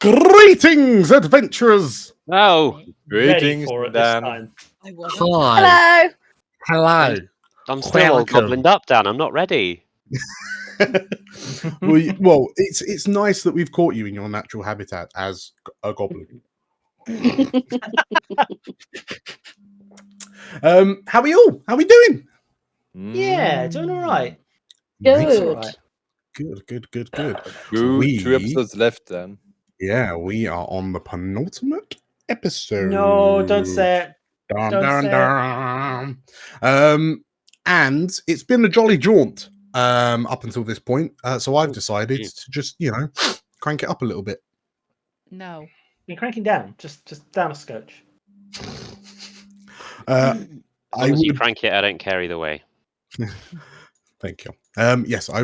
Greetings, adventurers! No. Ready Greetings, for it Dan. this time. I wasn't. Hi. Hello. Hello. I'm still all Welcome. goblined up, Dan. I'm not ready. well, it's nice that we've caught you in your natural habitat as a goblin. How are we all? How are we doing? Yeah, doing all right. Nice. Good. All right. Good. Good. We- 2 episodes left, Dan. Yeah, we are on the penultimate episode. No, don't say it. Dun, Don't dun, say it. dun. And it's been a jolly jaunt up until this point. So I've decided to just, crank it up a little bit. No. You're cranking down, just down a scotch. I As long as you would. crank it, I don't care either way. Thank you. Yes, I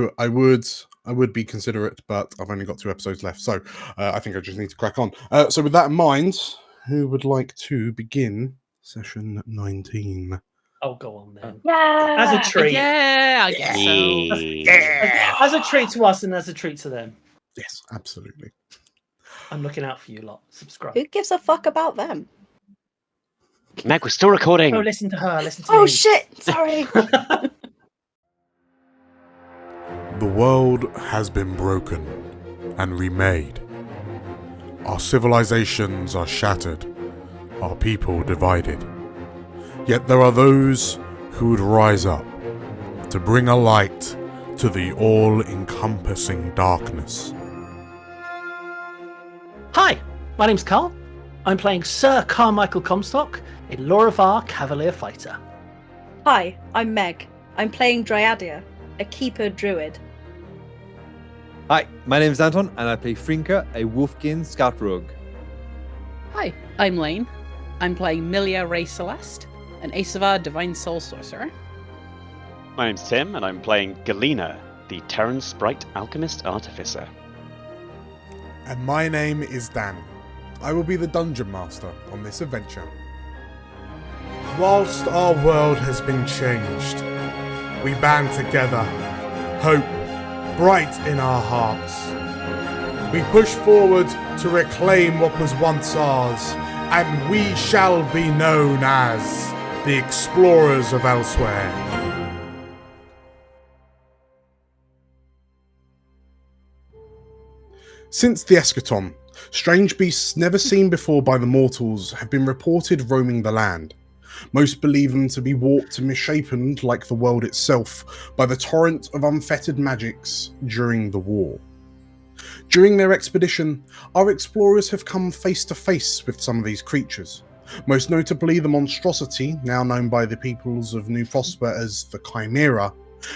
would be considerate, but I've only got 2 episodes left, so I think I just need to crack on. So with that in mind, who would like to begin session 19? Oh, go on then. Yeah. As a treat. Yeah, I guess so. Yeah. As a treat to us and as a treat to them. Yes, absolutely. I'm looking out for you lot. Subscribe. Who gives a fuck about them? Meg, we're still recording. Oh, listen to her. Listen to Oh me. shit! Sorry. The world has been broken and remade. Our civilizations are shattered, our people divided. Yet there are those who would rise up to bring a light to the all-encompassing darkness. Hi, my name's Carl. I'm playing Sir Carmichael Comstock in Loravar Cavalier Fighter. Hi, I'm Meg. I'm playing Dryadia, a keeper druid. Hi, my name is Anton, and I play Frinka, a Wolfkin Scout Rogue. Hi, I'm Lane. I'm playing Milia Ray Celeste, an Asavar Divine Soul Sorcerer. My name's Tim, and I'm playing Galena, the Terran Sprite Alchemist Artificer. And my name is Dan. I will be the Dungeon Master on this adventure. Whilst our world has been changed, we band together, hope bright in our hearts. We push forward to reclaim what was once ours, and we shall be known as the Explorers of Elsewhere. Since the eschaton, strange beasts never seen before by the mortals have been reported roaming the land. Most believe them to be warped and misshapen like the world itself by the torrent of unfettered magics during the war. During their expedition, our explorers have come face to face with some of these creatures, most notably the monstrosity now known by the peoples of New Prosper as the Chimera,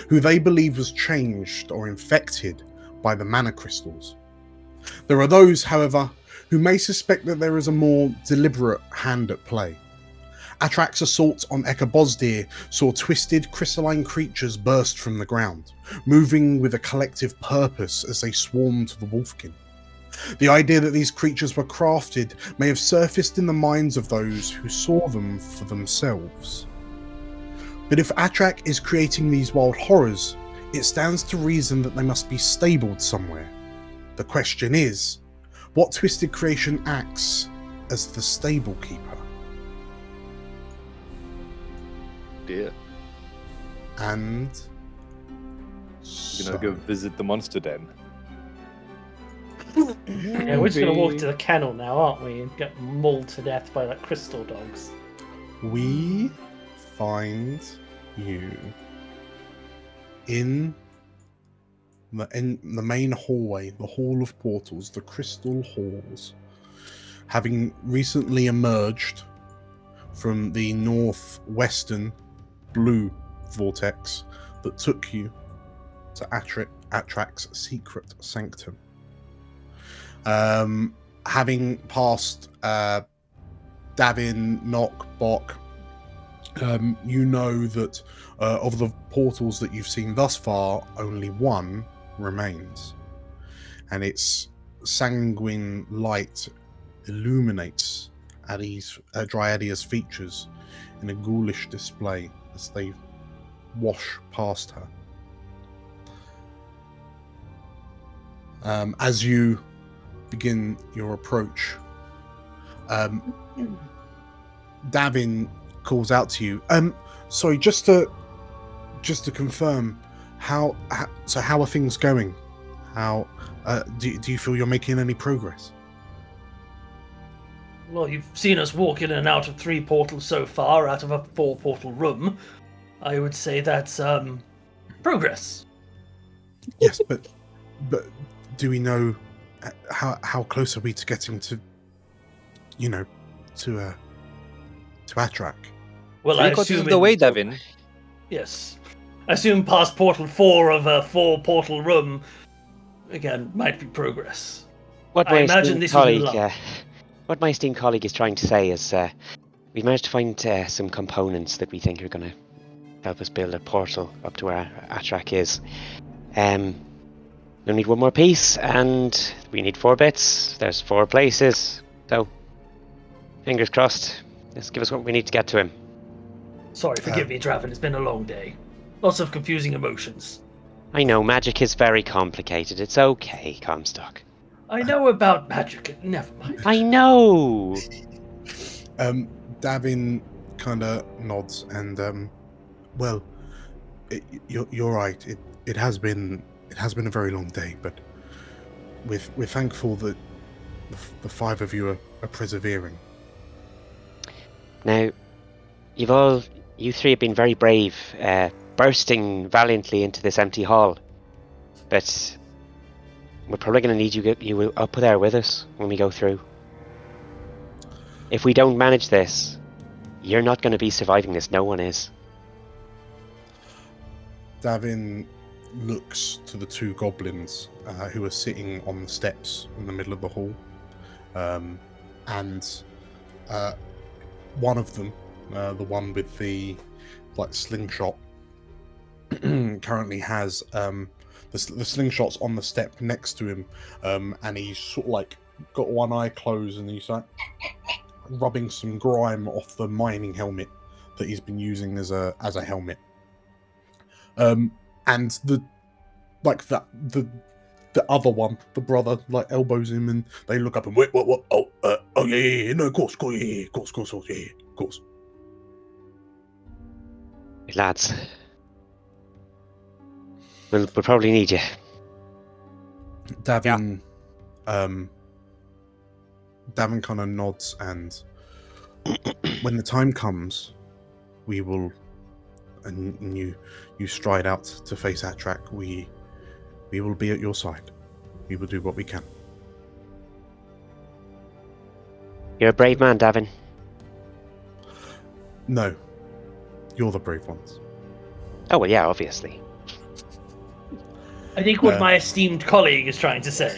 who they believe was changed or infected by the mana crystals. There are those, however, who may suspect that there is a more deliberate hand at play. Atrach's assault on Ekabosdir saw twisted crystalline creatures burst from the ground, moving with a collective purpose as they swarmed the Wolfkin. The idea that these creatures were crafted may have surfaced in the minds of those who saw them for themselves. But if Atrach is creating these wild horrors, it stands to reason that they must be stabled somewhere. The question is, what twisted creation acts as the stable keeper? Dear. And You're gonna go visit the monster den. Yeah, we're just going to walk to the kennel now, aren't we? And get mauled to death by like crystal dogs. we find you in the main hallway, the Hall of Portals, the Crystal Halls, having recently emerged from the northwestern blue vortex that took you to Atrach's secret sanctum. Having passed Davin, Nock, Bok, you know that of the portals that you've seen thus far, only one remains, and its sanguine light illuminates Dryadia's features in a ghoulish display as they wash past her. As you begin your approach, Davin calls out to you. Sorry, just to confirm, how are things going? How do you feel you're making any progress? Well, you've seen us walk in and out of 3 portals so far, out of a 4-portal room. I would say that's progress. Yes, but do we know how close are we to getting to, to Atrach? Well, I 3 quarters assume of the way, Davin. Yes. I assume past portal 4 of a 4-portal room, again, might be progress. What I my imagine esteemed this would be colleague, what my esteemed colleague is trying to say is, we've managed to find some components that we think are going to help us build a portal up to where Atrach is. We'll need 1 more piece, and we need 4 bits. There's 4 places, so fingers crossed. Just give us what we need to get to him. Sorry, forgive me, Draven. It's been a long day. Lots of confusing emotions. I know, magic is very complicated. It's okay, Comstock. I know about magic. Never mind. I know! Davin kind of nods and, well, you're right. It has been a very long day, but we're thankful that the 5 of you are persevering. Now, you 3 have been very brave, bursting valiantly into this empty hall. But we're probably going to need you up there with us when we go through. If we don't manage this, you're not going to be surviving this. No one is. Davin looks to the 2 goblins who are sitting on the steps in the middle of the hall, and one of them, the one with the slingshot, currently has the slingshot's on the step next to him, and he's sort of got one eye closed, and he's rubbing some grime off the mining helmet that he's been using as a helmet. And the other one, the brother, elbows him, and they look up and wait, what? Oh, yeah, no, of course, yeah, of course. Lads, we'll probably need you. Davin, Davin kind of nods, and when the time comes, we will, and you stride out to face Atrach. We will be at your side. We will do what we can. You're a brave man, Davin. No, you're the brave ones. Oh, well, yeah, obviously. I think what my esteemed colleague is trying to say.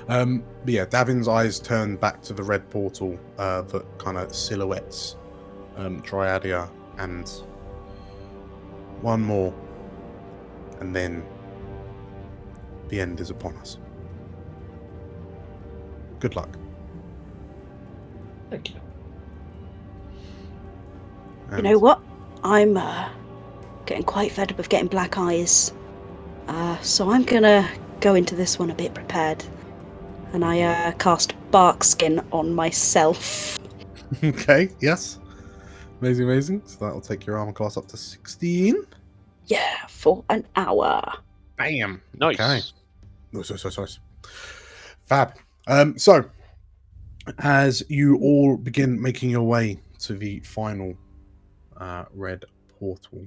But yeah, Davin's eyes turn back to the red portal that kind of silhouettes Dryadia, and one more, and then the end is upon us. Good luck. Thank you. You know what? I'm getting quite fed up of getting black eyes. So I'm gonna go into this one a bit prepared. And I cast Bark Skin on myself. Okay, yes. Amazing. So that'll take your armor class up to 16. Yeah, for an hour. Bam. Nice. Okay. Nice. Fab. So, as you all begin making your way to the final red portal,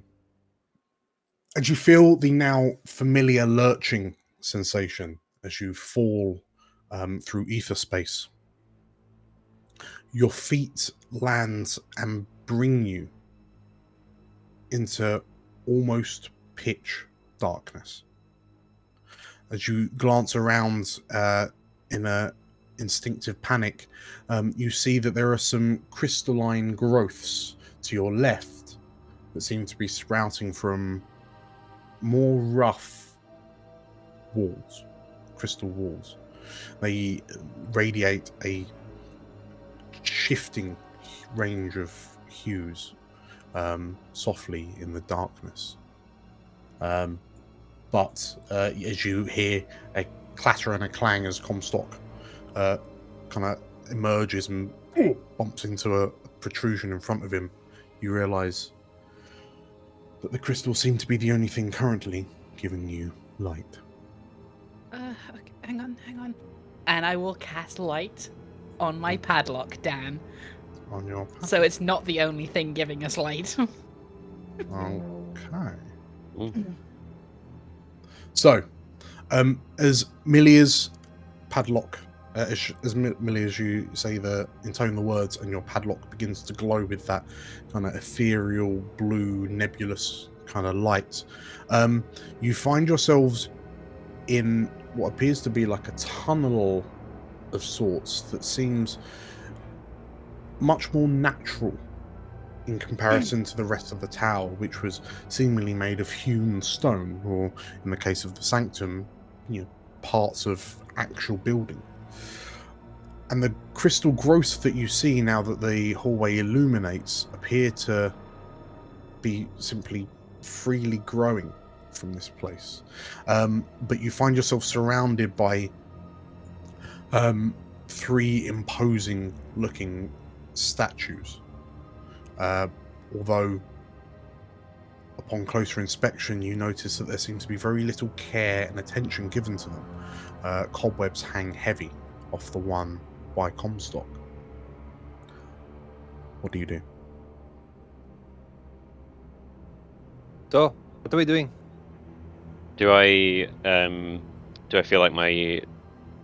and you feel the now familiar lurching sensation as you fall through ether space, your feet land and bring you into almost pitch darkness. As you glance around in a instinctive panic, you see that there are some crystalline growths to your left that seem to be sprouting from more rough walls, crystal walls. They radiate a shifting range of hues, softly in the darkness. but as you hear a clatter and a clang as Comstock kind of emerges and bumps into a protrusion in front of him, you realise that the crystals seem to be the only thing currently giving you light. Okay, hang on. And I will cast light on my padlock, Dan. On your So it's not the only thing giving us light. Okay. Mm. So, as Milia's padlock, as Milia, as you say intone the words, and your padlock begins to glow with that kind of ethereal blue, nebulous kind of light, you find yourselves in what appears to be like a tunnel of sorts that seems much more natural in comparison to the rest of the tower, which was seemingly made of hewn stone, or in the case of the sanctum, parts of actual building. And the crystal growth that you see now that the hallway illuminates appear to be simply freely growing from this place. But you find yourself surrounded by 3 imposing looking statues. Although upon closer inspection you notice that there seems to be very little care and attention given to them. Cobwebs hang heavy off the one by Comstock. What do you do? So, what are we doing? Do I feel like my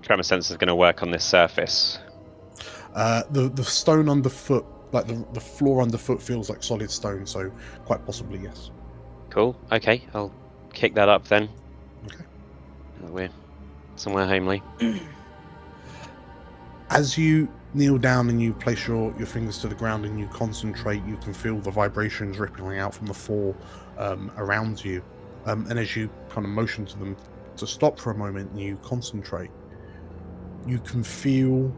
tremor sensor is going to work on this surface? The stone underfoot, like the floor underfoot, feels like solid stone, so quite possibly yes. Cool. Okay, I'll kick that up then. Okay. We're somewhere homely. As you kneel down and you place your fingers to the ground and you concentrate, you can feel the vibrations rippling out from the floor around you. And as you kind of motion to them to stop for a moment and you concentrate, you can feel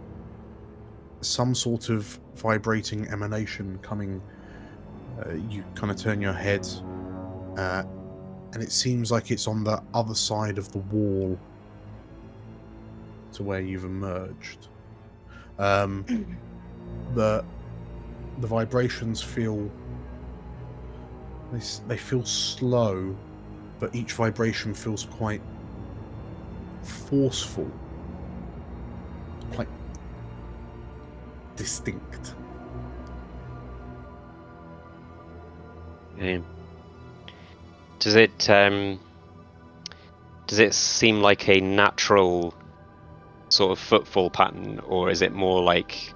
some sort of vibrating emanation coming. You kind of turn your head, and it seems like it's on the other side of the wall to where you've emerged. The vibrations feel they feel slow, but each vibration feels quite forceful, quite distinct. Okay. Does it seem like a natural sort of footfall pattern, or is it more like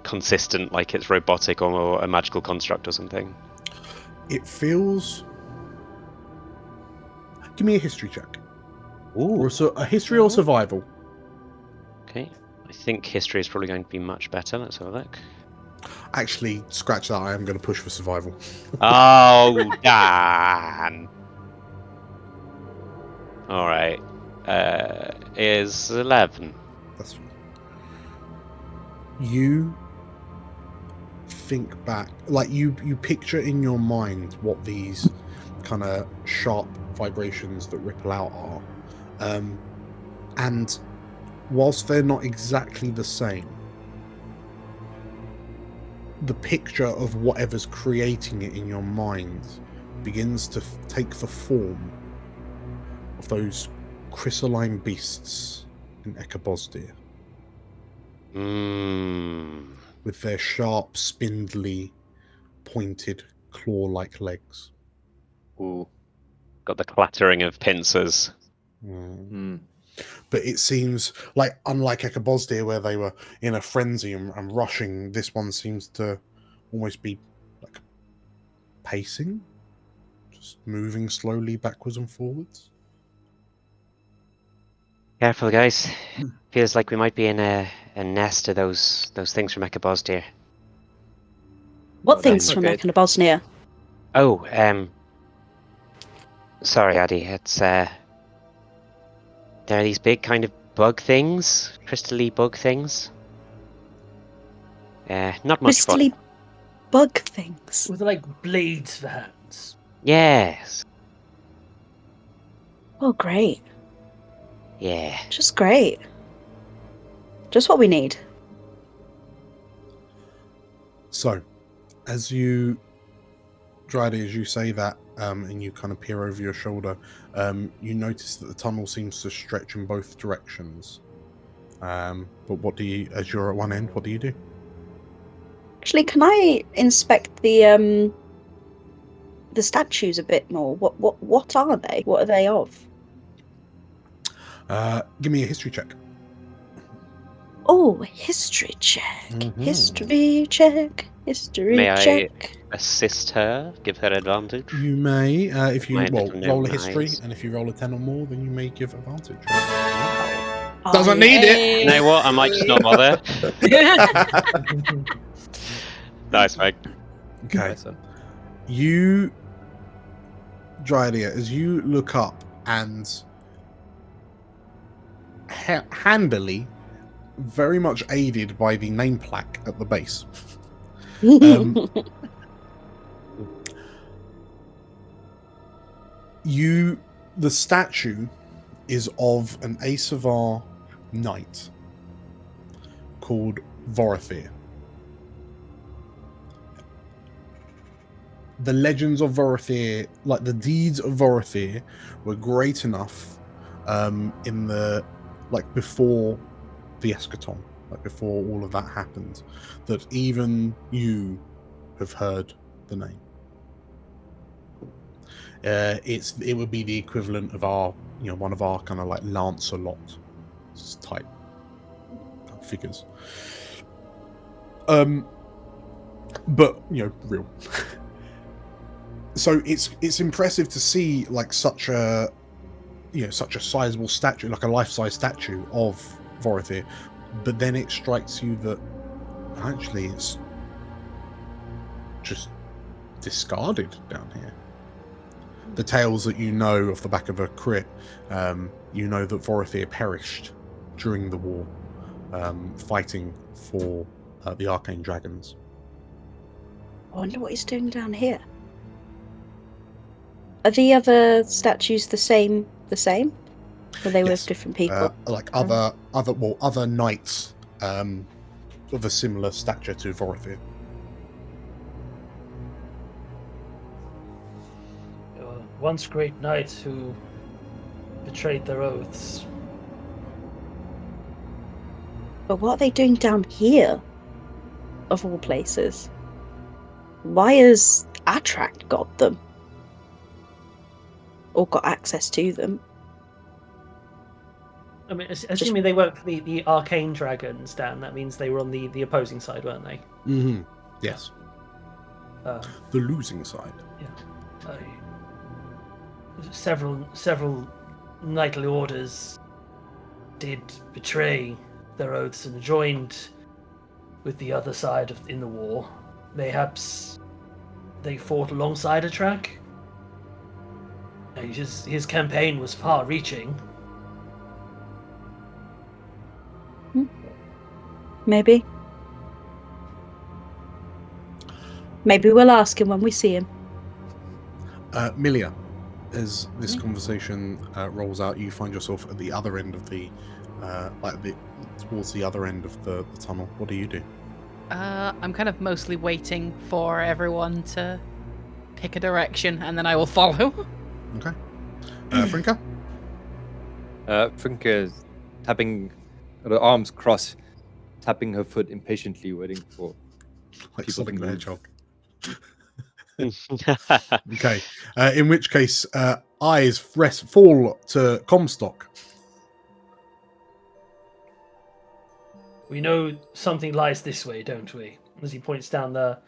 consistent, like it's robotic or a magical construct or something? It feels. Give me a history check. Ooh. Or a history or survival. Okay. I think history is probably going to be much better. Let's have a look. Actually, scratch that. I am going to push for survival. Oh, Dan. All right. Is 11. That's fine. You think back, like you picture in your mind what these kind of sharp vibrations that ripple out are, and whilst they're not exactly the same, the picture of whatever's creating it in your mind begins to take the form of those crystalline beasts in Echabosdir. With their sharp, spindly, pointed, claw-like legs. Ooh. Got the clattering of pincers. But it seems like, unlike Echabosdir, where they were in a frenzy and rushing, this one seems to almost be like pacing, just moving slowly backwards and forwards. Careful, guys. Feels like we might be in a nest of those things from Echabosdir. What Oh, things that's from not good. Bosnia? Oh, sorry, Addy. It's there are these big kind of bug things, crystally bug things. Not much fun. Crystally bug things. With like blades for hands. Yes. Oh, great. Yeah. Just great. Just what we need. So, as you, Drydy, as you say that, and you kind of peer over your shoulder, you notice that the tunnel seems to stretch in both directions. But what do you, as you're at one end, what do you do? Actually, can I inspect the statues a bit more? What are they? What are they of? Give me a history check. Oh, history check. Mhm. History check. History May I check. assist her? Give her advantage? You may, if you My little roll a gnome history, eyes. and if you roll a 10 or more, then you may give advantage. Wow. Doesn't need Hey. You know what? I might just not bother. Nice, Mike. Okay. Nice one. You, Drydia, as you look up and handily, very much aided by the name plaque at the base, the statue is of an Asavar knight called Vorothir. The legends of Vorothir, like the deeds of Vorothir, were great enough in the, like, before the eschaton, like before all of that happened, that even you have heard the name. It would be the equivalent of our, one of our kind of like Lancelot type figures. But real. So it's impressive to see like such a sizable statue, like a life-size statue of Vorothir, but then it strikes you that actually it's just discarded down here. The tales that you know off the back of a crit, you know that Vorothir perished during the war, fighting for the arcane dragons. I wonder what he's doing down here. Are the other statues the same? Or are they Yes. with different people? Like other knights of a similar stature to Vorothir. Once great knights who betrayed their oaths. But what are they doing down here? Of all places. Why has Atrach got them? Or got access to them? I mean, assuming they work for the arcane dragons, Dan, that means they were on the opposing side, weren't they? Mm-hmm. Yes. The losing side. Yeah. Several knightly orders did betray their oaths and joined with the other side in the war. Mayhaps they fought alongside Atrach. His campaign was far-reaching. Maybe. Maybe we'll ask him when we see him. Milia, as this conversation rolls out, you find yourself at the other end of the, towards the other end of the tunnel. What do you do? I'm kind of mostly waiting for everyone to pick a direction, and then I will follow. Okay. Frinka? Frinka is tapping, her arms crossed, tapping her foot impatiently, waiting for Like people Sonic to the move. Hedgehog. Okay. In which case, eyes fall to Comstock. We know something lies this way, don't we? As he points down the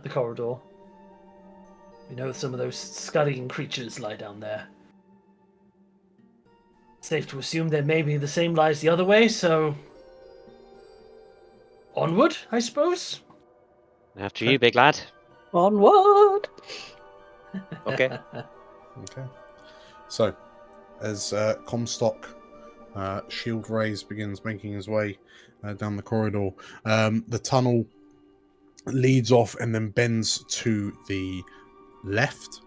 corridor. We know some of those scurrying creatures lie down there. Safe to assume there may be the same lies the other way, so onward, I suppose. After you, big lad. Onward! Okay. Okay. So, as Comstock, shield raise, begins making his way down the corridor, the tunnel leads off and then bends to the left.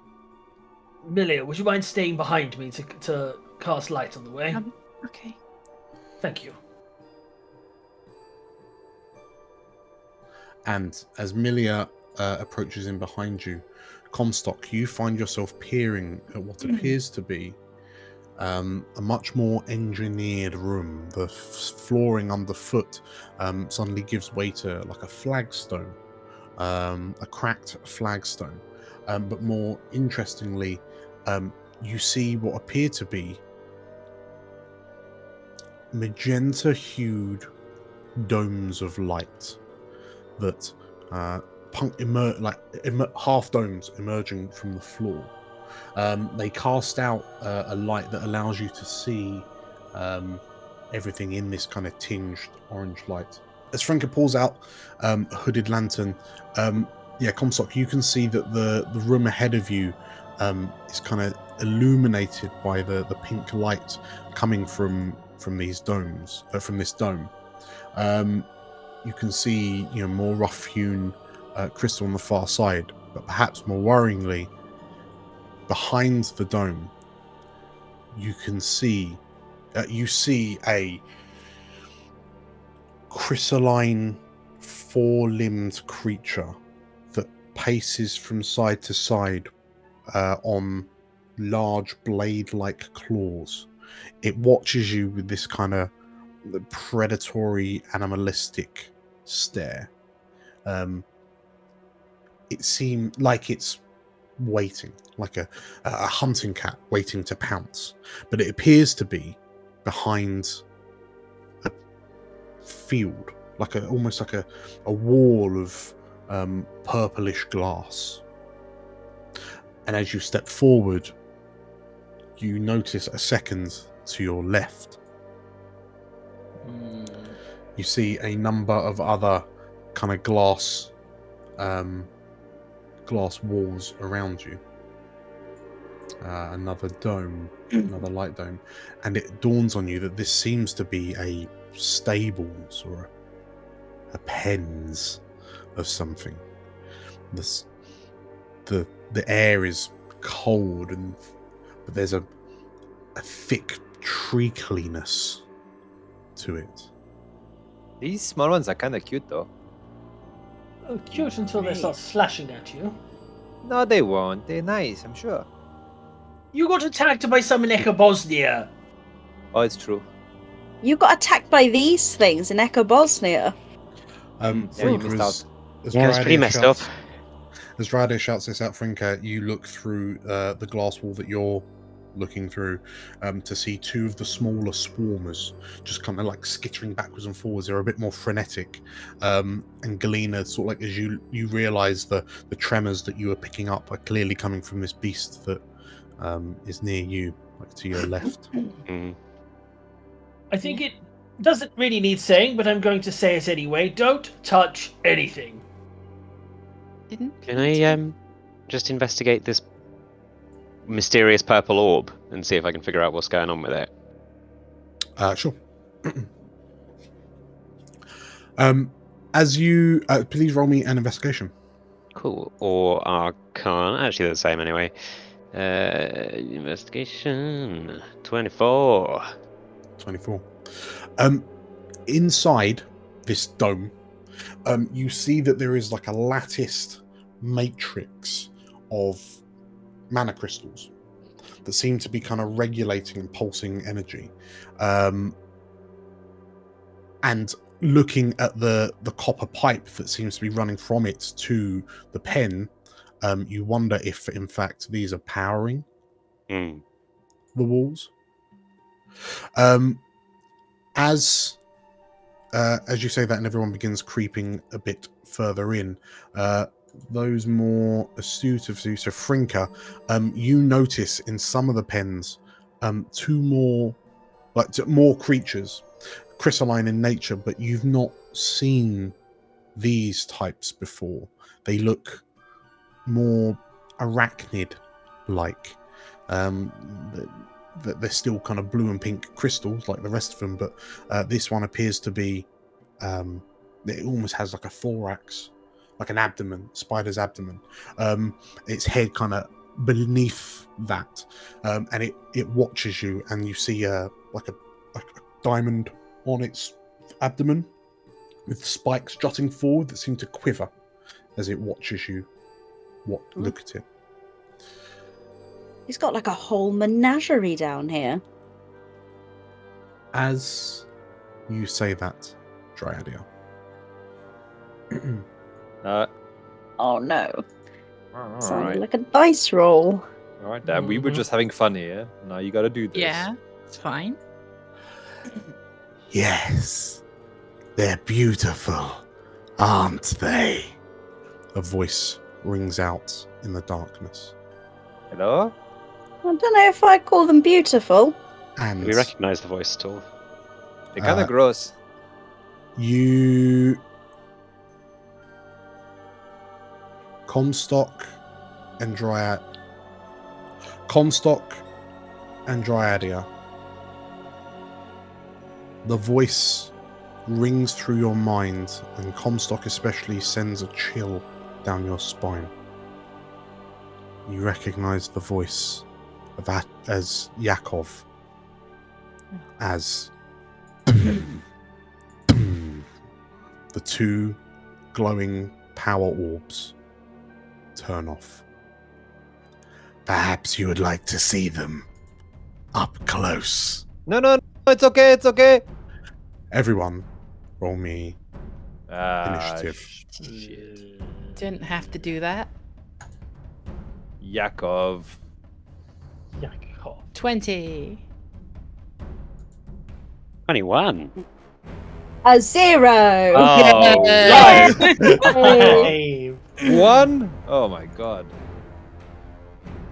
Milia, would you mind staying behind me to cast light on the way. Okay. Thank you. And as Milia approaches in behind you, Comstock, you find yourself peering at what appears to be a much more engineered room. The flooring underfoot suddenly gives way to like a flagstone, a cracked flagstone. But more interestingly, you see what appear to be magenta-hued domes of light that half domes emerging from the floor. They cast out a light that allows you to see everything in this kind of tinged orange light. As Franka pulls out a hooded lantern, Comstock, you can see that the room ahead of you is kind of illuminated by the pink light coming from these domes, from this dome. You can see more rough-hewn crystal on the far side, but perhaps more worryingly, behind the dome, you see a crystalline, four-limbed creature that paces from side to side on large blade-like claws. It watches you with this kind of predatory, animalistic stare. It seems like it's waiting, like a hunting cat waiting to pounce, but it appears to be behind a field, almost like a wall of purplish glass. And as you step forward, you notice a second to your left. You see a number of other kind of glass walls around you. Another dome, another light dome, and it dawns on you that this seems to be a stables or a pens of something. The air is cold, but there's a thick treacliness to it. These small ones are kind of cute, though. Oh, cute until they start slashing at you. No, they won't. They're nice, I'm sure. You got attacked by some in Echo Bosnia. Oh, it's true. You got attacked by these things in Echo Bosnia. Yeah, you missed out. It was pretty messed up. As Rade shouts this out, Frinka, you look through the glass wall that you're looking through to see two of the smaller swarmers just kind of like skittering backwards and forwards. They're a bit more frenetic. And Galena, sort of like as you realise the tremors that you are picking up are clearly coming from this beast that is near you, like to your left. I think it doesn't really need saying, but I'm going to say it anyway. Don't touch anything. Can I just investigate this mysterious purple orb and see if I can figure out what's going on with it? Sure. As you please roll me an investigation. Cool. Or Arcana. Actually, they're the same anyway. Investigation 24. 24. Inside this dome, you see that there is like a latticed matrix of mana crystals that seem to be kind of regulating and pulsing energy. And looking at the copper pipe that seems to be running from it to the pen, you wonder if in fact these are powering the walls. As you say that, and everyone begins creeping a bit further in, those more astute of you, so Frinka, you notice in some of the pens two more creatures, crystalline in nature, but you've not seen these types before. They look more arachnid-like. They're still kind of blue and pink crystals like the rest of them, but this one appears to be it almost has like a thorax, like an abdomen, spider's abdomen. Its head kind of beneath that, and it watches you, and you see like a diamond on its abdomen with spikes jutting forward that seem to quiver as it watches you look at it. He's got like a whole menagerie down here. As you say that, Dryadia, Oh no. all Sounded right. like a dice roll. All right, Dan. We were just having fun here. Now you got to do this. Yeah, it's fine. yes, they're beautiful, aren't they? A voice rings out in the darkness. Hello? I don't know if I'd call them beautiful. And We recognise the voice at all. They're kind Uh, of gross. you... Comstock and Dryadia. The voice rings through your mind, and Comstock especially sends a chill down your spine. You recognize the voice of as Yakov, as the two glowing power orbs turn off. Perhaps you would like to see them up close. No, it's okay, it's okay. Everyone, roll me initiative. Didn't have to do that. Yakov. 20. 21. A 0! Oh, Yes! Hey, 1? Oh my god.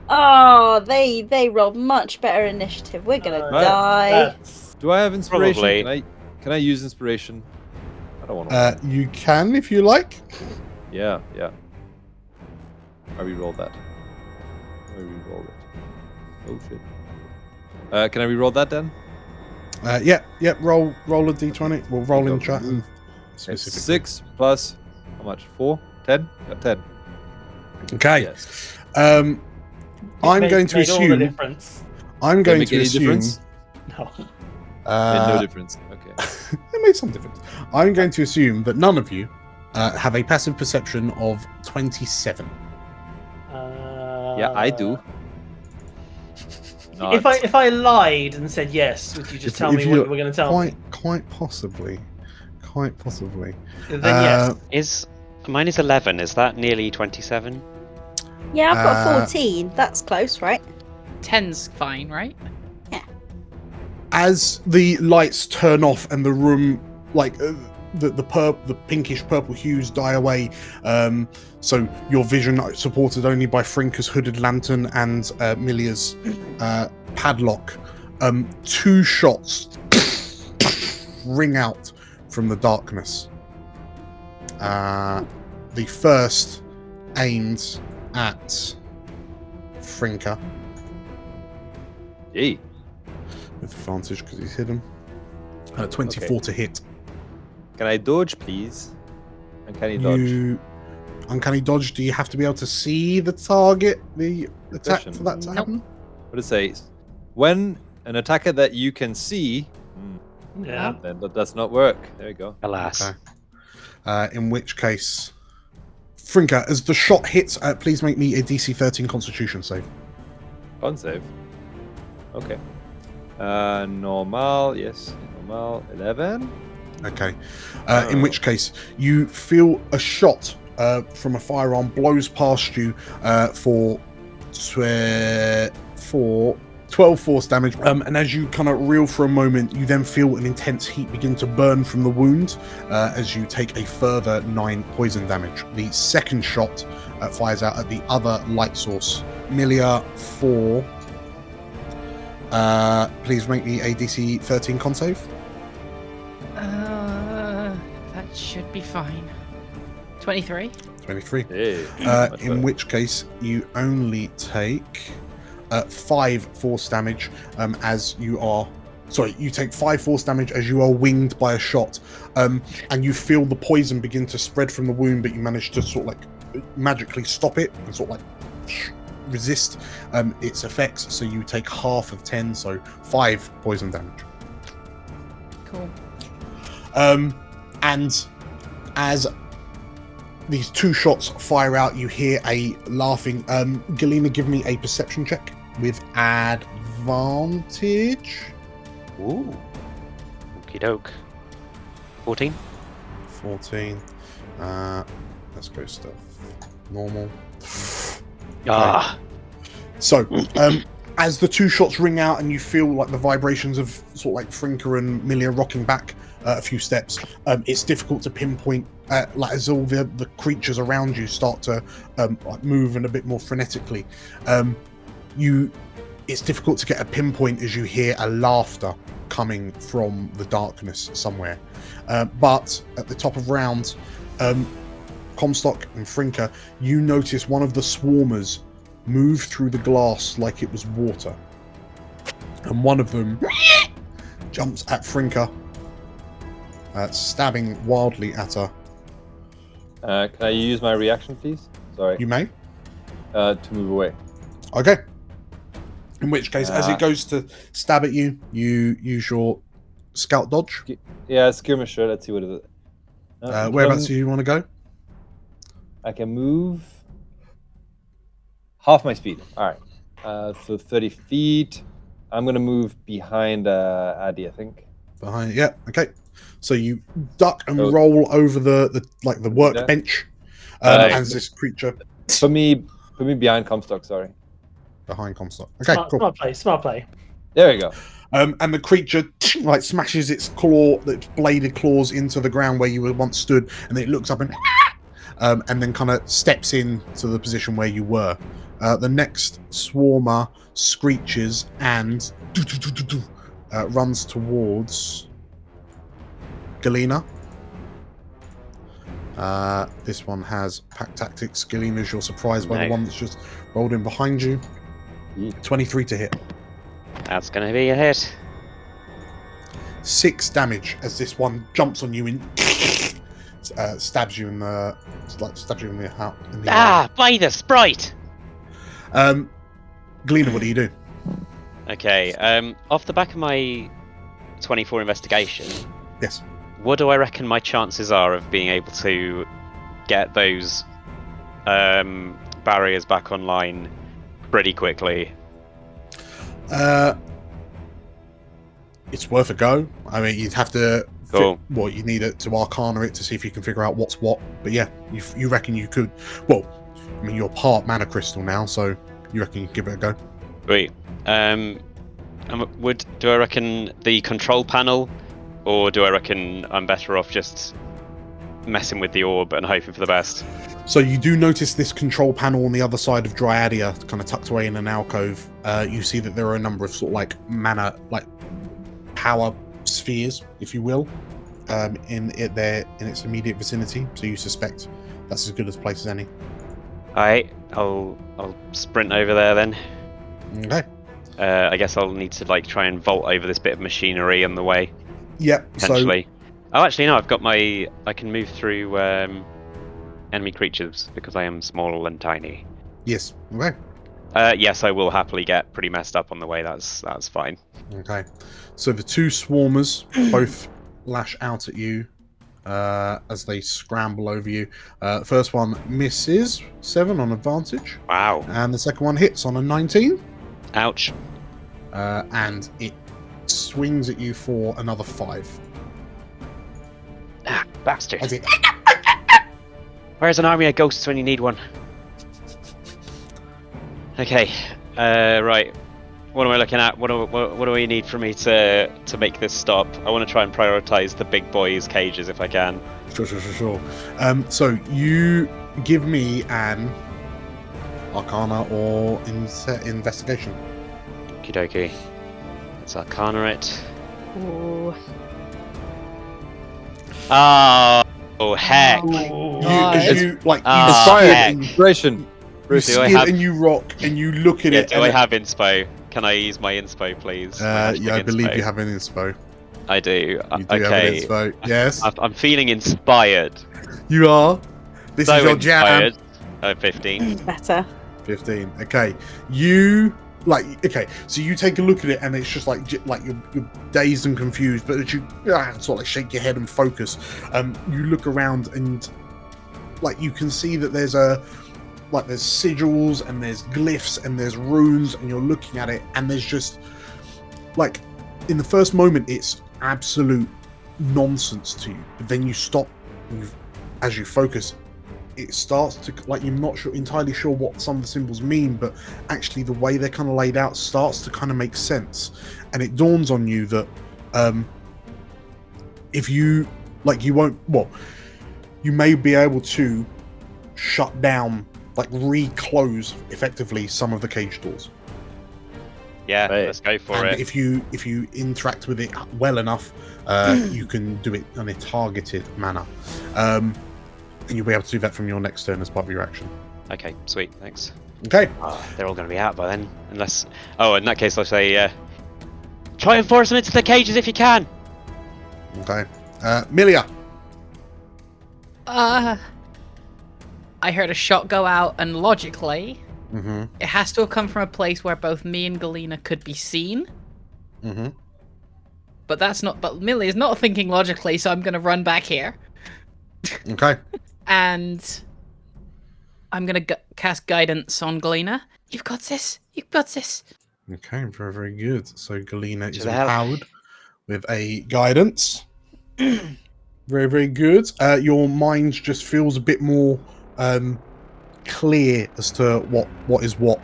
Oh, they rolled much better initiative. We're gonna uh, die. that's- Do I have inspiration? Probably. Can I use inspiration? I don't want to. You can if you like. Yeah. I re-rolled that. I re-rolled it. Oh shit. Can I re-roll that then? Yeah. Roll a d20. We'll roll in Okay. chat and It's specifically. 6 plus how much? 4? 10? Got 10. Okay. Yes. I'm going to made all the assume. difference. I'm Did it going make to any assume. difference? No. Made no Uh, difference. Okay. it made some difference. I'm going to assume that none of you have a passive perception of 27. Yeah, I do. Not. If I lied and said yes, would you just tell me what you were going to tell me? Quite possibly. Then yes. is mine is 11. Is that nearly 27? Yeah, I've got 14. That's close, right? 10's fine, right? As the lights turn off and the room, like the pinkish purple hues die away, so your vision supported only by Frinka's hooded lantern and Milia's padlock, 2 shots ring out from the darkness. The first aimed at Frinka Yay. with advantage because he's hidden. 24 to hit. Can I dodge, please? And can he dodge? You uncanny dodge. Do you have to be able to see the target, the attack for that to Nope. happen? What it says? When an attacker that you can see, Yeah. then that does not work. There you go. Alas. Okay. In which case, Frinka, as the shot hits, please make me a DC 13 Constitution save. Con save. Okay. Normal, yes. Normal, 11. Okay. In which case, you feel a shot from a firearm blows past you for 12 force damage. And as you kind of reel for a moment, you then feel an intense heat begin to burn from the wound as you take a further 9 poison damage. The second shot fires out at the other light source. Milia, 4. Please make me a DC 13 con save. That should be fine. 23. 23. Hey. In which case, you only take 5 force damage as you are. Sorry, you take 5 force damage as you are winged by a shot, and you feel the poison begin to spread from the wound, but you manage to sort of like magically stop it and sort of like resist its effects, so you take half of 10, so 5 poison damage. Cool. And as these 2 shots fire out, you hear a laughing. Galena, give me a perception check with advantage. Ooh. Okie doke. 14. 14. Let's go stuff. Normal. Ah. So, as the 2 shots ring out and you feel like the vibrations of sort of like Frinka and Milia rocking back a few steps, it's difficult to pinpoint, like as all the creatures around you start to like move in a bit more frenetically. It's difficult to get a pinpoint as you hear a laughter coming from the darkness somewhere. But at the top of round, Comstock and Frinka, you notice one of the swarmers move through the glass like it was water, and one of them jumps at Frinka, stabbing wildly at her. Can I use my reaction, please? Sorry. You may. To move away. Okay. In which case, as it goes to stab at you, you use your scout dodge. Yeah, skirmisher. Let's see what it is. Whereabouts do you want to go? I can move half my speed. All right. So 30 feet. I'm going to move behind Addy, I think. Behind, yeah, okay. So you duck and roll over the workbench as this creature. Put me behind Comstock, sorry. Behind Comstock. Okay, cool. Smart play. There we go. And the creature like smashes its bladed claws into the ground where you were once stood, and then it looks up and then kind of steps in to the position where you were. The next swarmer screeches and runs towards Galena. This one has pack tactics. Galena's you're surprised by the one that's just rolled in behind you. 23 to hit. That's going to be a hit. 6 damage as this one jumps on you and stabs you in the heart. By the sprite! Galena, what do you do? Okay, off the back of my 24 investigation, Yes. what do I reckon my chances are of being able to get those barriers back online pretty quickly? It's worth a go. I mean, you'd have to. Cool. You need it to Arcana it to see if you can figure out what's what. But yeah, you reckon you could. Well, I mean, you're part mana crystal now, so you reckon you could give it a go. Great. Do I reckon the control panel, or do I reckon I'm better off just messing with the orb and hoping for the best? So you do notice this control panel on the other side of Dryadia, kind of tucked away in an alcove. You see that there are a number of sort of like mana, like power spheres, if you will, in its immediate vicinity. So you suspect that's as good a place as any. Alright, I'll sprint over there then. Okay. I guess I'll need to like try and vault over this bit of machinery on the way. Yep. Potentially. Oh, actually no, I can move through enemy creatures because I am small and tiny. Yes. Okay. Yes, I will happily get pretty messed up on the way. That's fine. Okay. So the 2 swarmers both lash out at you as they scramble over you. First one misses 7 on advantage. Wow. And the second one hits on a 19. Ouch. And it swings at you for another 5. Ah, bastard. As it Where's an army of ghosts when you need one? Okay, right. What am I looking at? What do we need for me to make this stop? I want to try and prioritize the big boys' cages if I can. Sure. So you give me an Arcana or investigation. Okie dokie. Let's Arcana it. Ooh. Oh heck! Inspiration. You skid and you rock and you look at it. Do I have inspo? Can I use my inspo, please? I believe you have an inspo. I do. You do have an Okay. inspo. Yes. I'm feeling inspired. You are. This is your jam. inspired. 15. Better. 15. Okay. You so you take a look at it and it's just like you're dazed and confused, but as you sort of like shake your head and focus, you look around and like you can see that there's sigils and there's glyphs and there's runes, and you're looking at it and there's just like in the first moment it's absolute nonsense to you, but then you stop and as you focus it starts to like you're not entirely sure what some of the symbols mean, but actually the way they're kind of laid out starts to kind of make sense, and it dawns on you that if you you may be able to shut down, like re-close effectively some of the cage doors. Yeah, Right. let's go for And it. if you interact with it well enough, you can do it in a targeted manner. And you'll be able to do that from your next turn as part of your action. Okay, sweet, thanks. Okay. They're all going to be out by then, unless... Oh, in that case, I'll say, try and force them into the cages if you can! Okay. Milia. I heard a shot go out, and logically, Mm-hmm. it has to have come from a place where both me and Galena could be seen. Mm-hmm. But that's not. But Millie is not thinking logically, so I'm gonna run back here, Okay. and I'm gonna cast guidance on Galena. You've got this. You've got this. Okay, very, very good. So Galena is the hell? empowered with a guidance. Very, very good. Your mind just feels a bit more clear as to what is what,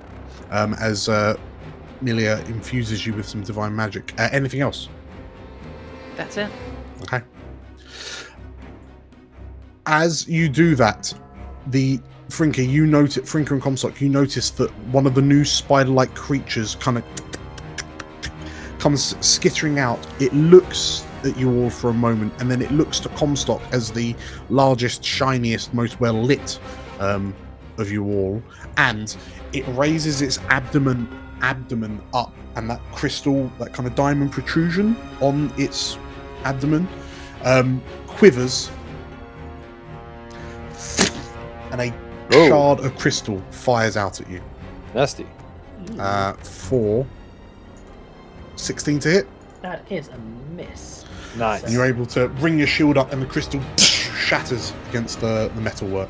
as Milia infuses you with some divine magic. Anything else? That's it. Okay. As you do that, Frinker and Comstock, you notice that one of the new spider-like creatures kind of comes skittering out. It looks at you all for a moment, and then it looks to Comstock as the largest, shiniest, most well-lit of you all, and it raises its abdomen up, and that crystal, that kind of diamond protrusion on its abdomen quivers, and a shard of crystal fires out at you. Nasty. For 16 to hit. That is a miss. Nice. And you're able to bring your shield up, and the crystal shatters against the metalwork.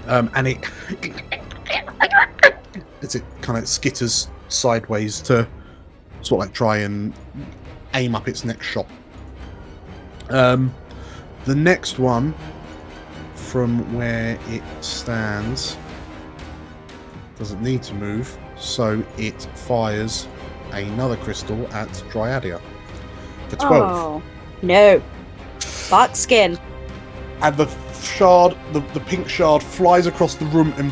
And it kind of skitters sideways to sort of like try and aim up its next shot. The next one, from where it stands, doesn't need to move, so it fires another crystal at Dryadia for 12. Oh, no. Bark skin. And the shard, the pink shard, flies across the room and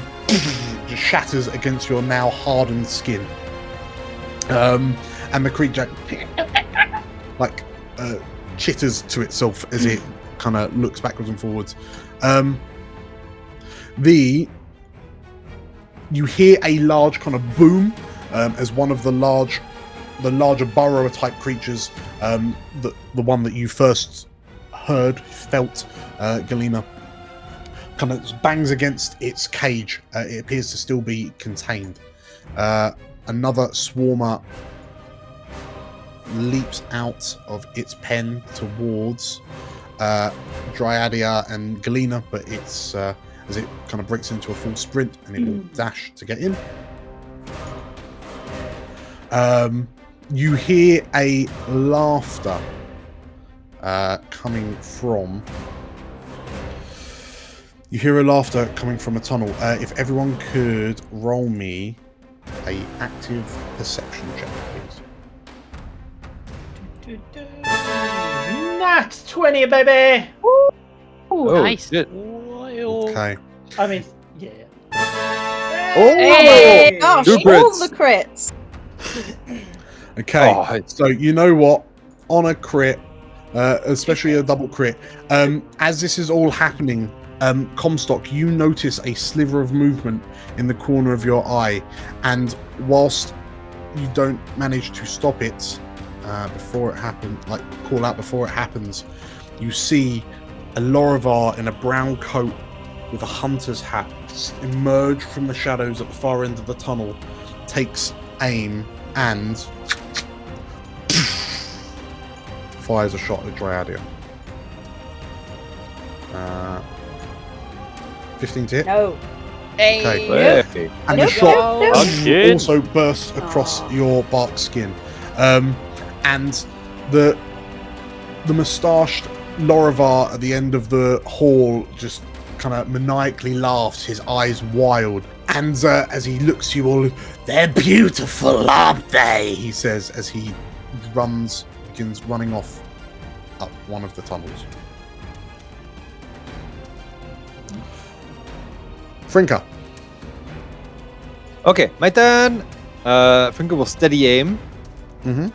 just shatters against your now hardened skin. And the creature like chitters to itself as it kind of looks backwards and forwards. You hear a large kind of boom as one of the larger burrower type creatures, the one that you first felt, Galena, kind of bangs against its cage. It appears to still be contained. Another swarmer leaps out of its pen towards Dryadia and Galena, but it's as it kind of breaks into a full sprint, and it will dash to get in. You hear a laughter coming from... You hear a laughter coming from a tunnel. If everyone could roll me a active perception check, please. Nat 20, baby! Oh, Nice. shit. Okay. I mean, yeah. Oh! Hey, gosh, Two all crits. the crits. Okay. Oh, it's- So you know what? On a crit, especially a double crit, as this is all happening, Comstock, you notice a sliver of movement in the corner of your eye, and whilst you don't manage to stop it before it happens, like call out before it happens, you see a Lorivar in a brown coat with a hunter's hat emerge from the shadows at the far end of the tunnel, takes aim and fires a shot at Dryadia. 15 to hit. No. Okay. Hey. And the Nope. shot Oh, shit. also bursts across Aw. your bark skin. And the moustached Lorivar at the end of the hall just kind of maniacally laughs, his eyes wild. And as he looks at you all, "They're beautiful, aren't they?" he says as he begins running off up one of the tunnels. Frinka. Okay, my turn. Finker will steady aim. Mm-hmm.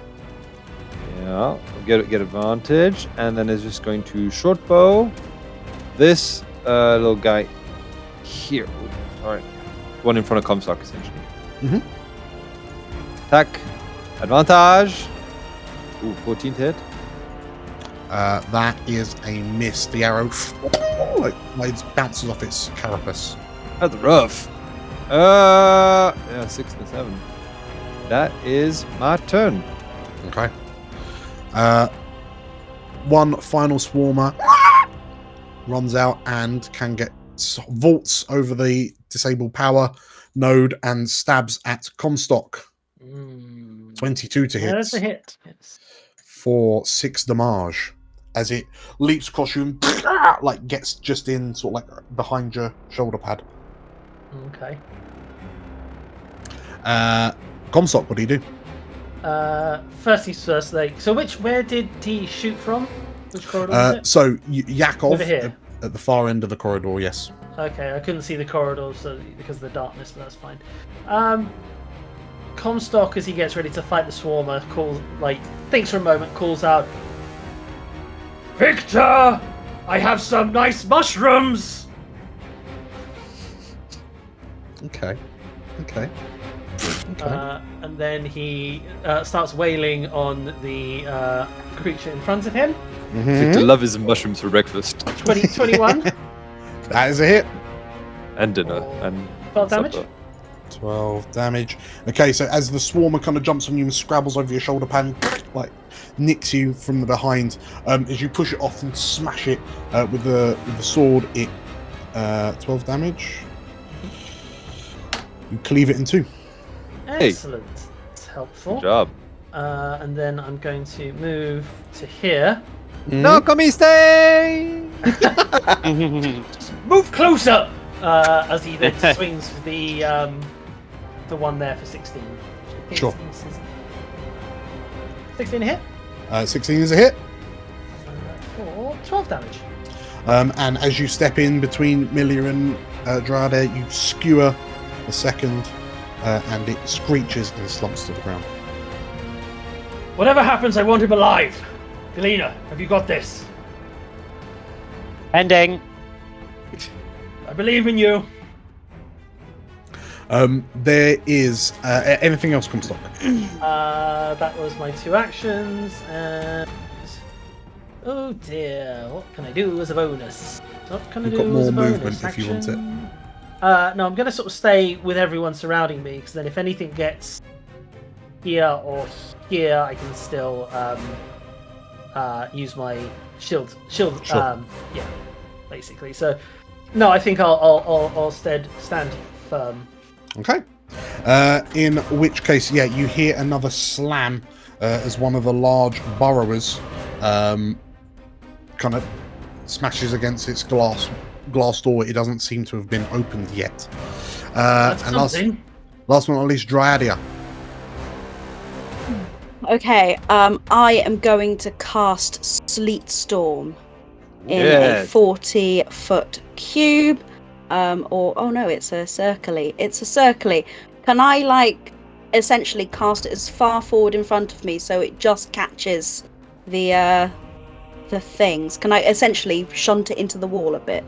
Yeah, get advantage, and then is just going to short bow this little guy here. All right, one in front of Comstock essentially. Mhm. Attack, advantage. Ooh, 14 to hit. That is a miss. The arrow blades bounces off its carapace. That's rough. Yeah, 6 and 7. That is my turn. Okay. One final swarmer runs out and can vaults over the disabled power node and stabs at Comstock. 22 to hit. There's a hit. Yes. For 6 damage as it leaps across you and like gets just in sort of like behind your shoulder pad. Okay. Comstock, what do you do? First things first. So where did he shoot from? Which corridor was it? So Yakov Over here. at the far end of the corridor, yes. Okay, I couldn't see the corridor because of the darkness, but that's fine. Comstock, as he gets ready to fight the swarmer, thinks for a moment, calls out, "Victor, I have some nice mushrooms." Okay. And then he starts wailing on the creature in front of him. Victor loves his mushrooms for breakfast 21. That is a hit. and dinner and 12 damage. supper. 12 damage. Okay, so as the swarmer kind of jumps on you and scrabbles over your shoulder pad, like nicks you from the behind, as you push it off and smash it with the sword, it 12 damage. You cleave it in two. Excellent. That's helpful. Good job. And then I'm going to move to here. No, come stay. Move closer! As he then swings for the one there for 16. Sure. 16 hit? 16 is a hit. For 12 damage. And as you step in between Milia and Drade, you skewer the second, and it screeches and slumps to the ground. Whatever happens, I want him alive. Galena, have you got this? Ending. I believe in you. There is anything else, Comstock? That was my 2 actions, and oh dear, what can I do as a bonus? What can I You've do got more as a bonus movement if you want it. action? No, I'm going to sort of stay with everyone surrounding me, because then if anything gets here or here, I can still use my shield. Sure. Yeah, basically. So, no, I think I'll stand firm. Okay. In which case, yeah, you hear another slam as one of the large burrowers kind of smashes against its glass door. It doesn't seem to have been opened yet. That's And something. last but not least, Dryadia. Okay, I am going to cast Sleet Storm in Yeah. a 40-foot cube. Oh no, it's a circle-y. It's a circle-y. Can I, essentially cast it as far forward in front of me so it just catches the things? Can I essentially shunt it into the wall a bit?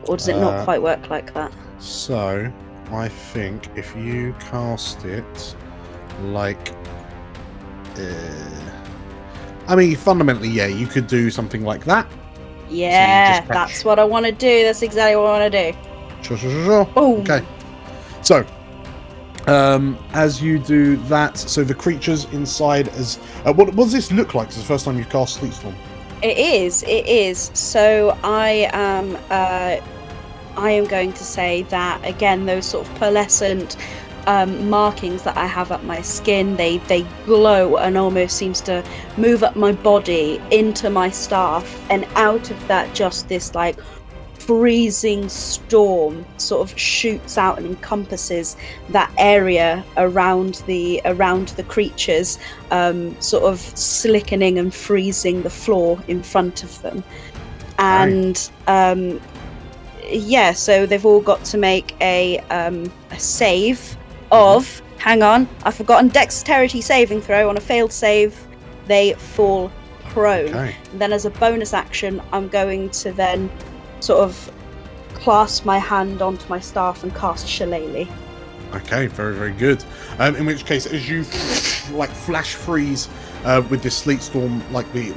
Or does it not quite work like that? So, I think if you cast it like... I mean, fundamentally, yeah, you could do something like that. Yeah, just catch- that's what I want to do. That's exactly what I want to do. Sure. Boom. Okay. So, as you do that, so the creatures inside, what does this look like? It's the first time you've cast Sleep Storm. It is. So I am going to say that again. Those sort of pearlescent markings that I have up my skin, they glow and almost seems to move up my body into my staff, and out of that, just this like freezing storm sort of shoots out and encompasses that area around the creatures, sort of slickening and freezing the floor in front of them. And so they've all got to make a save of, hang on, I've forgotten, dexterity saving throw. On a failed save, they fall prone. Okay. And then as a bonus action, I'm going to then sort of clasp my hand onto my staff and cast Shillelagh. Okay, very, very good. In which case, as you like flash freeze with this sleet storm, like the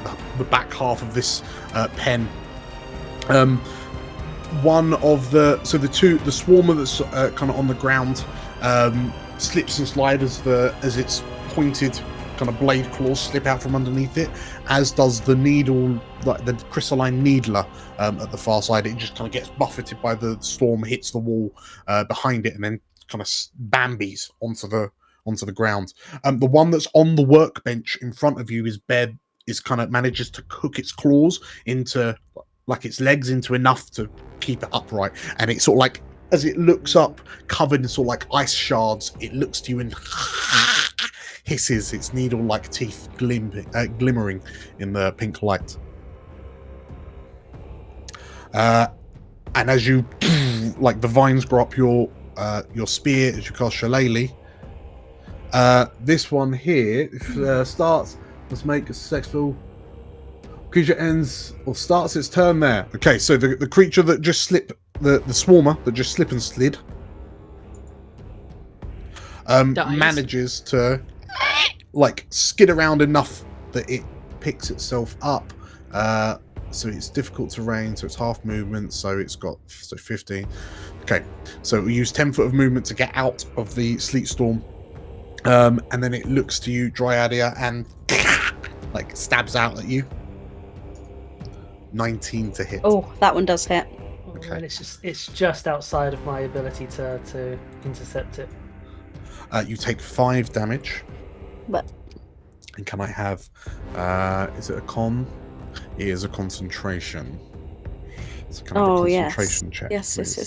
back half of this pen, one of the swarmer that's kind of on the ground slips and slides as its pointed kind of blade claws slip out from underneath it, as does the needle, like the crystalline needler at the far side. It just kind of gets buffeted by the storm, hits the wall behind it, and then kind of bambies onto the ground. The one that's on the workbench in front of you is kind of manages to hook its claws into like its legs into enough to keep it upright, and it sort of like, as it looks up, covered in sort of like ice shards, it looks to you and hisses, its needle-like teeth glimmering in the pink light. And as you like the vines grow up your spear as you cast Shillelagh. This one here starts. Let's make a successful. Creature ends or starts its turn there. Okay, so the creature that just slipped, the swarmer that just slip and slid, manages to like skid around enough that it picks itself up. So it's difficult terrain, so it's half movement, so it's got 15. Okay, so we use 10 foot of movement to get out of the sleet storm, and then it looks to you, Dryadia, and like stabs out at you. 19 to hit. Oh, that one does hit. Okay. And it's just outside of my ability to intercept it. You take 5 damage. But And can I have? Is it a con? It is a concentration. So can I have a concentration check? Yes. Please?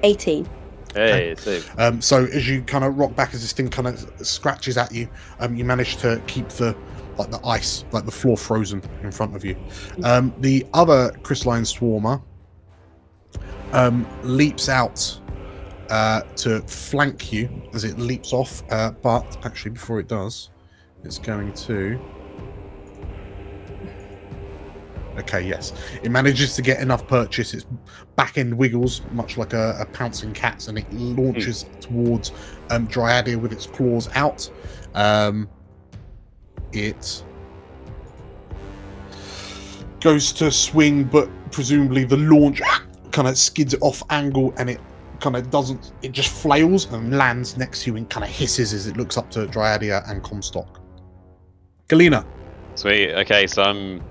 18. Hey, save. So as you kind of rock back, as this thing kind of scratches at you, you manage to keep the ice, like the floor, frozen in front of you. The other crystalline swarmer leaps out to flank you as it leaps off, but actually before it does, it's going to... Okay, yes. It manages to get enough purchase. Its back end wiggles, much like a pouncing cat's, and it launches towards Dryadia with its claws out. It goes to swing, but presumably the launch kind of skids it off angle, and it kind of doesn't. It just flails and lands next to you and kind of hisses as it looks up to Dryadia and Comstock. Galena. Sweet. Okay, so I'm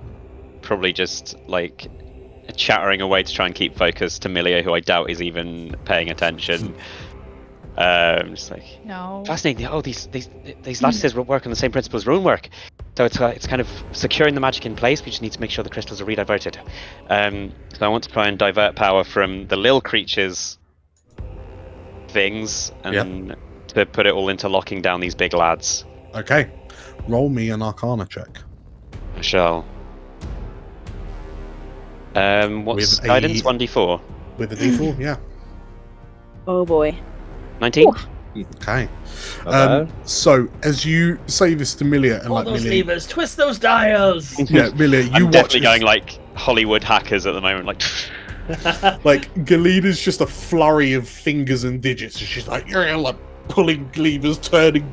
probably just like chattering away to try and keep focus to Milia, who I doubt is even paying attention. Just like, No. fascinating. Oh, these lattices work on the same principle as rune work. So it's kind of securing the magic in place. We just need to make sure the crystals are rediverted. So I want to try and divert power from the lil creatures things, and then to put it all into locking down these big lads. Okay. Roll me an Arcana check. I shall. What's With guidance? a- 1d4. With a d4, yeah. Oh boy. 19? Okay. Not bad. So as you say this to Milia, and Pull like those Milia, levers, twist those dials. yeah, Milia, you I'm watch definitely as, going like Hollywood hackers at the moment. Like, like Galena's just a flurry of fingers and digits. And she's like, yeah, like pulling levers, turning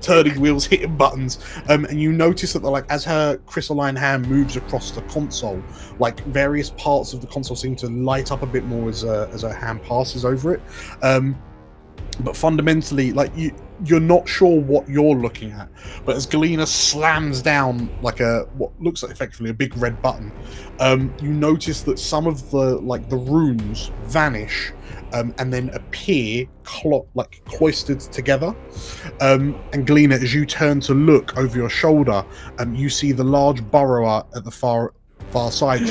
turning wheels, hitting buttons, and you notice that as her crystalline hand moves across the console, like various parts of the console seem to light up a bit more as her hand passes over it. But fundamentally, you're not sure what you're looking at. But as Galena slams down what looks like effectively a big red button, you notice that some of the runes vanish and then appear cloistered together. And Galena, as you turn to look over your shoulder, you see the large burrower at the far side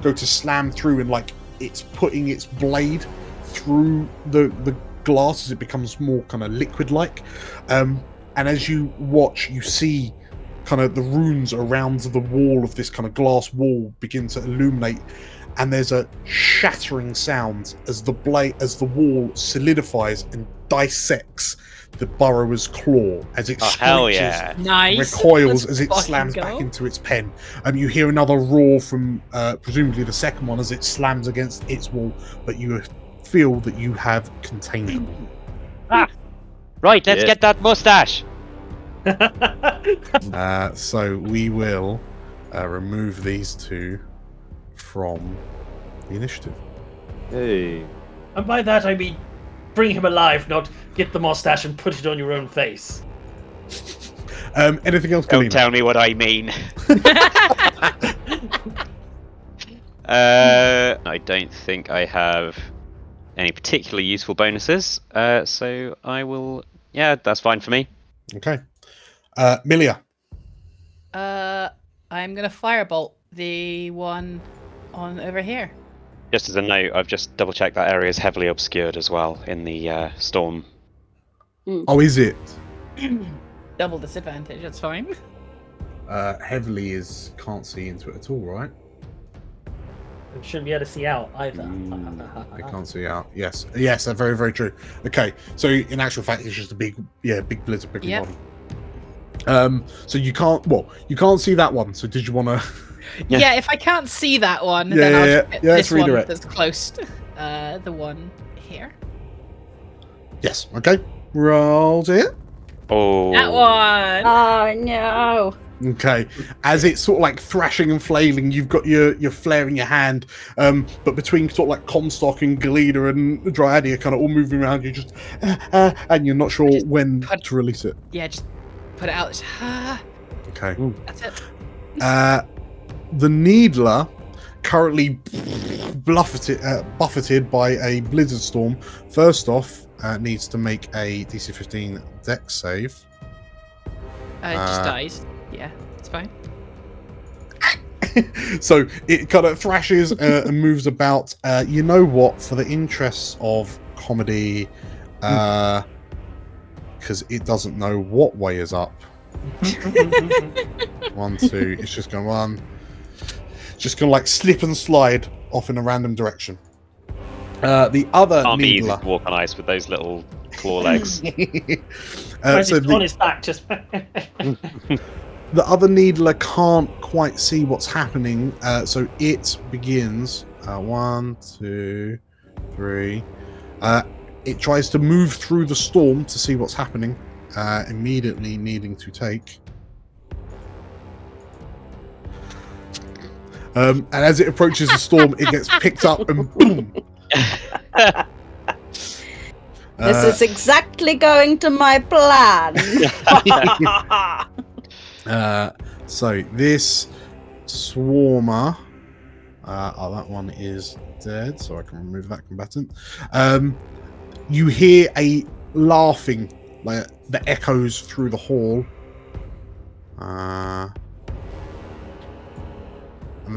go to slam through, and it's putting its blade through the glass as it becomes more kind of liquid-like. And as you watch, you see kind of the runes around the wall of this kind of glass wall begin to illuminate, and there's a shattering sound as the wall solidifies and dissects the burrower's claw as it screeches, recoils as it slams back into its pen. You hear another roar from presumably the second one as it slams against its wall, but you feel that you have contained them. Right, let's get that mustache. So we will remove these two from the initiative. Hey. And by that I mean bring him alive, not get the mustache and put it on your own face. Anything else? Don't tell me what I mean. I don't think I have any particularly useful bonuses, so I will. Yeah, that's fine for me. Okay, Milia. I'm gonna firebolt the one on over here. Just as a note, I've just double-checked that area is heavily obscured as well in the storm. Oh, is it? Double disadvantage. That's fine. Heavily can't see into it at all, right? We shouldn't be able to see out either. I can't see out. Yes, very, very true. Okay, so in actual fact, it's just a big blizzard picking on. So you can't see that one. So did you want to? Yeah, if I can't see that one, then I'll just get this one redirect. that's close. The one here. Yes. Okay. Roll to hit. Oh. That one. Oh no. Okay, as it's sort of thrashing and flailing, you've got your flare in your hand, but between sort of Comstock and Galena and Dryadia kind of all moving around, you just and you're not sure when to release it. Yeah, just put it out. Okay. That's it. The Needler, currently buffeted by a blizzard storm, first off needs to make a DC 15 Dex save. It just dies. Yeah, it's fine. So it kind of thrashes and moves about. You know what? For the interests of comedy, because it doesn't know what way is up. 1, 2. It's just going to run. Just going to slip and slide off in a random direction. The other Can't be easy Needler. to walk on ice with those little claw legs. So on his back, just. The other Needler can't quite see what's happening, so it begins. 1, 2, 3. It tries to move through the storm to see what's happening, immediately needing to take. And as it approaches the storm, it gets picked up and boom. This is exactly going to my plan. So this swarmer, that one is dead, so I can remove that combatant. You hear a laughing that echoes through the hall, and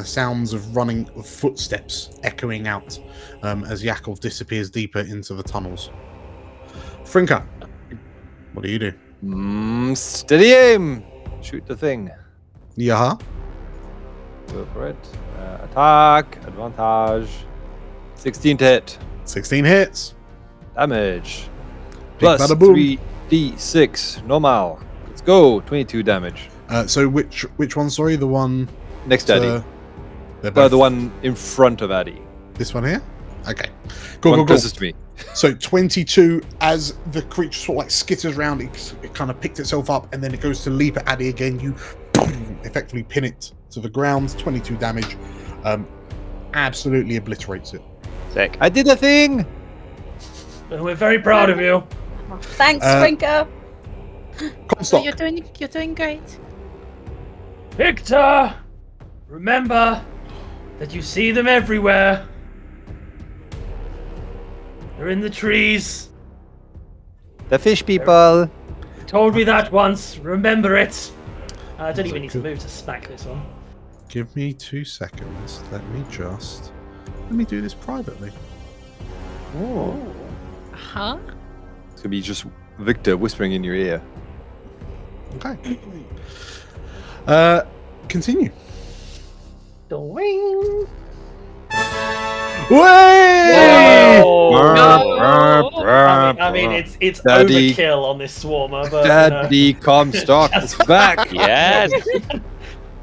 the sounds of running of footsteps echoing out as Yakov disappears deeper into the tunnels. Frinka, what do you do? Steady aim. Shoot the thing. Yeah. Go for it. Attack. Advantage. 16 to hit. 16 hits. Damage. Big Plus bada boom. 3d6. Normal. Let's go. 22 damage. So which one? Sorry, the one Next to Addy. they're both The one in front of Addy. This one here. Okay. Cool. One Cool. closest to me. So 22, as the creature sort of like skitters around, it kind of picked itself up, and then it goes to leap at Addy again. You effectively pin it to the ground. 22 damage. Absolutely obliterates it. Sick. I did a thing. And we're very proud of you. Thanks, Frinker. Comstock. You're doing great. Victor, remember that you see them everywhere. They're in the trees. The fish people. You told me that once. Remember it. I don't even need to move to smack this one. Give me 2 seconds. Let me do this privately. Oh. Huh? It's gonna be just Victor whispering in your ear. Okay. Continue. Doing. Way! I mean, it's Daddy. overkill on this swarmer, but Daddy Comstock is back. Yes.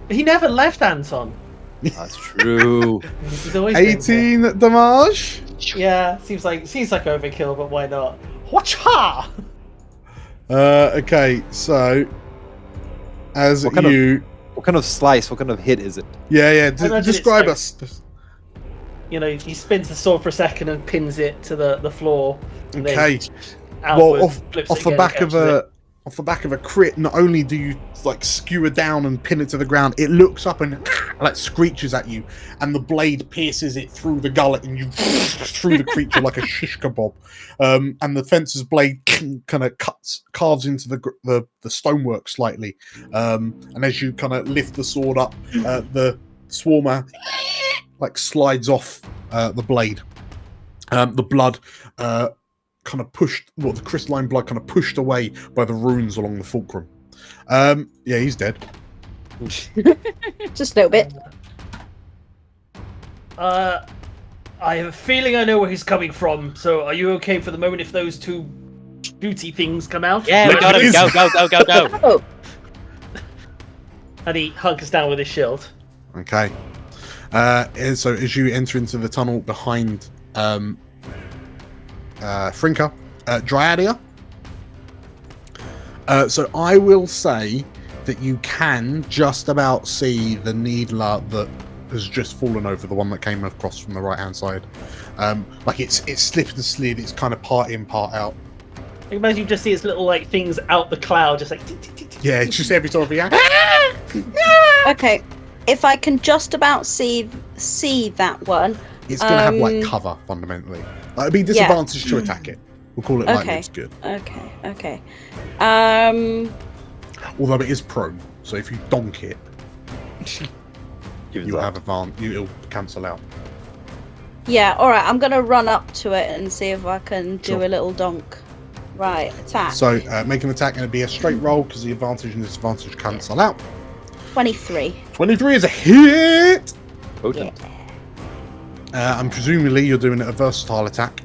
he never left Anton. That's true. He's always been 18 damage. here. Yeah, seems like overkill, but why not? Whatcha? Okay, so as What kind you, What kind of slice? What kind of hit is it? yeah, imagine it's describe like- us. You know, he spins the sword for a second and pins it to the floor. And Okay. Then Well, outwards, flips off it the again, back of catches it. off the back of a crit, not only do you like skewer down and pin it to the ground, it looks up and like screeches at you, and the blade pierces it through the gullet, and you through the creature like a shish kebab. And the fencer's blade kind of carves into the stonework slightly. And as you kind of lift the sword up, the swarmer like slides off the blade. The blood kind of pushed, the crystalline blood kind of pushed away by the runes along the fulcrum. Yeah, he's dead. Just a little bit. I have a feeling I know where he's coming from. So, are you okay for the moment if those two shooty things come out? Yeah, we got him. Go. Oh, And he hunkers down with his shield. Okay. And so as you enter into the tunnel behind Frinker, Dryadia. So I will say that you can just about see the needler that has just fallen over, the one that came across from the right hand side. Like it's slipped and slid, it's kind of part in, part out. I imagine you just see its little like things out the cloud, just like. Yeah, it's just every time we okay. If I can just about see that one. it's gonna have like cover fundamentally. Like, it'd be disadvantaged to attack it. We'll call it like Okay. it's good. Okay. Although it is prone, so if you donk it, Give it you'll that. have advantage. It'll cancel out. Yeah, alright, I'm gonna run up to it and see if I can do Sure. a little donk. Right, attack. So make an attack, and it'll be a straight roll because the advantage and disadvantage cancel out. 23. 23 is a hit. Potent. Presumably you're doing a versatile attack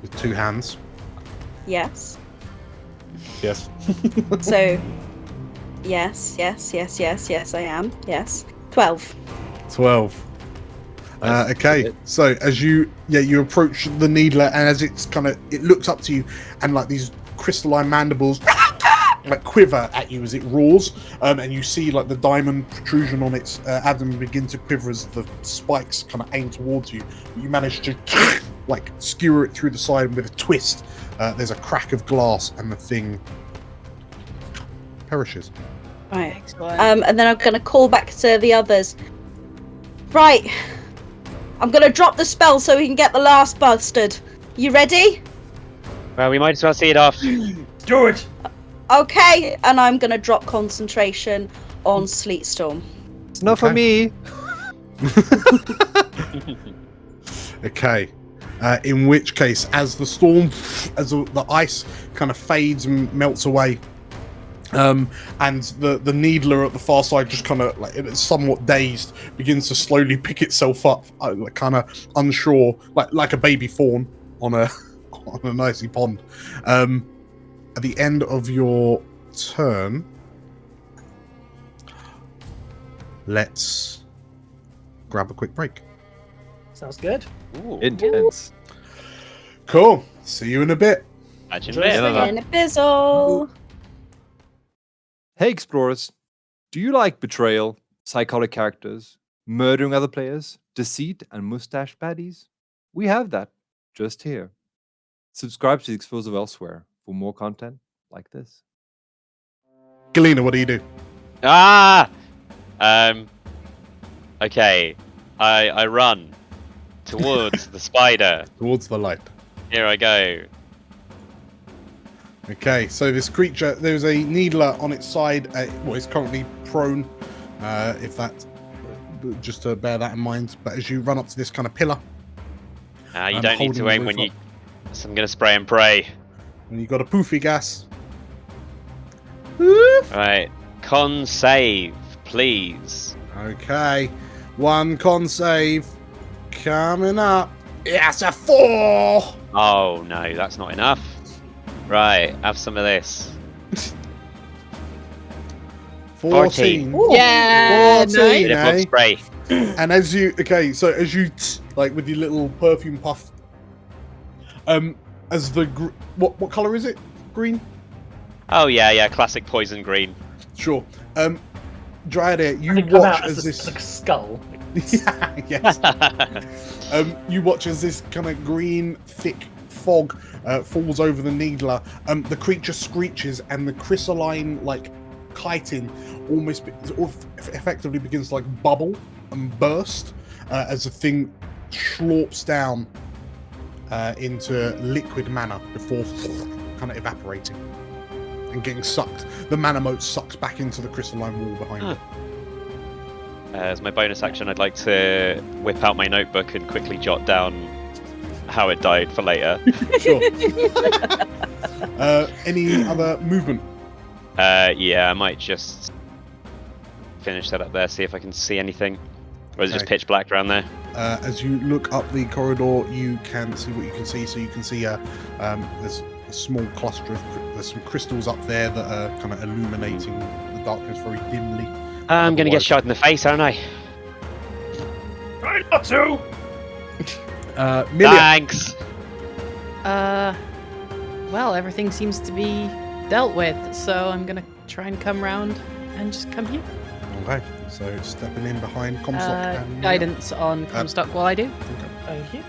with 2 hands. Yes. Yes. So, yes, I am. Yes. 12. 12. Nice. Okay, Hit. so as you approach the needler, and as it looks up to you, and like these crystalline mandibles like quiver at you as it roars, and you see like the diamond protrusion on its abdomen begin to quiver as the spikes kind of aim towards you. You manage to like skewer it through the side with a twist. There's a crack of glass, and the thing perishes. Right. Excellent. And then I'm gonna call back to the others. Right. I'm gonna drop the spell so we can get the last bastard. You ready? Well, we might as well see it off. Do it! Okay. And I'm gonna drop concentration on Sleet Storm. It's not for Okay. me. Okay. In which case, as the storm, as the ice kind of fades and melts away, and the needler at the far side just kind of like it's somewhat dazed, begins to slowly pick itself up, like kind of unsure, like a baby fawn on a icy pond. At the end of your turn, let's grab a quick break. Sounds good. Ooh. Intense. Cool. See you in a bit. Imagine Just it. Yeah. In a bizzle. Hey, explorers. Do you like betrayal, psychotic characters, murdering other players, deceit, and mustache baddies? We have that just here. Subscribe to the Explosive Elsewhere for more content like this. Galena, what do you do? Ah! Okay. I run towards the spider. Towards the light. Here I go. Okay, so this creature, there's a needler on its side. It's currently prone. If that, just to bear that in mind. But as you run up to this kind of pillar, You don't need to holding the aim roof when you. up. So I'm gonna spray and pray. and you got a poofy gas. Right. Con save, please. Okay, one con save coming up. It's a 4. Oh no, that's not enough. Right, have some of this. 14. Yeah, 14, nice. Bit of blood eh? spray. And as you like with your little perfume puff, as the what color is it? Green. Oh yeah, classic poison green. Sure. Dryad, you Does it come watch out as as this. like a skull? Yeah, yes. You watch as this kind of green, thick fog falls over the needler. The creature screeches, and the crystalline, like chitin, effectively begins to like bubble and burst as the thing slurps down into liquid mana before kind of evaporating and getting sucked. The mana mote sucks back into the crystalline wall behind it. As my bonus action, I'd like to whip out my notebook and quickly jot down how it died for later. Sure. Any other movement? Yeah, I might just finish that up there, see if I can see anything. Or is it just Okay. pitch black around there? As you look up the corridor, you can see what you can see. So you can see there's a small cluster of there's some crystals up there that are kind of illuminating the darkness very dimly. I'm gonna get Otherwise- shot in the face, aren't I? Try not to! Milia, Thanks! Well, everything seems to be dealt with, so I'm gonna try and come round and just come here. okay. So stepping in behind Comstock and Milia. Guidance on Comstock while I do. Thank you.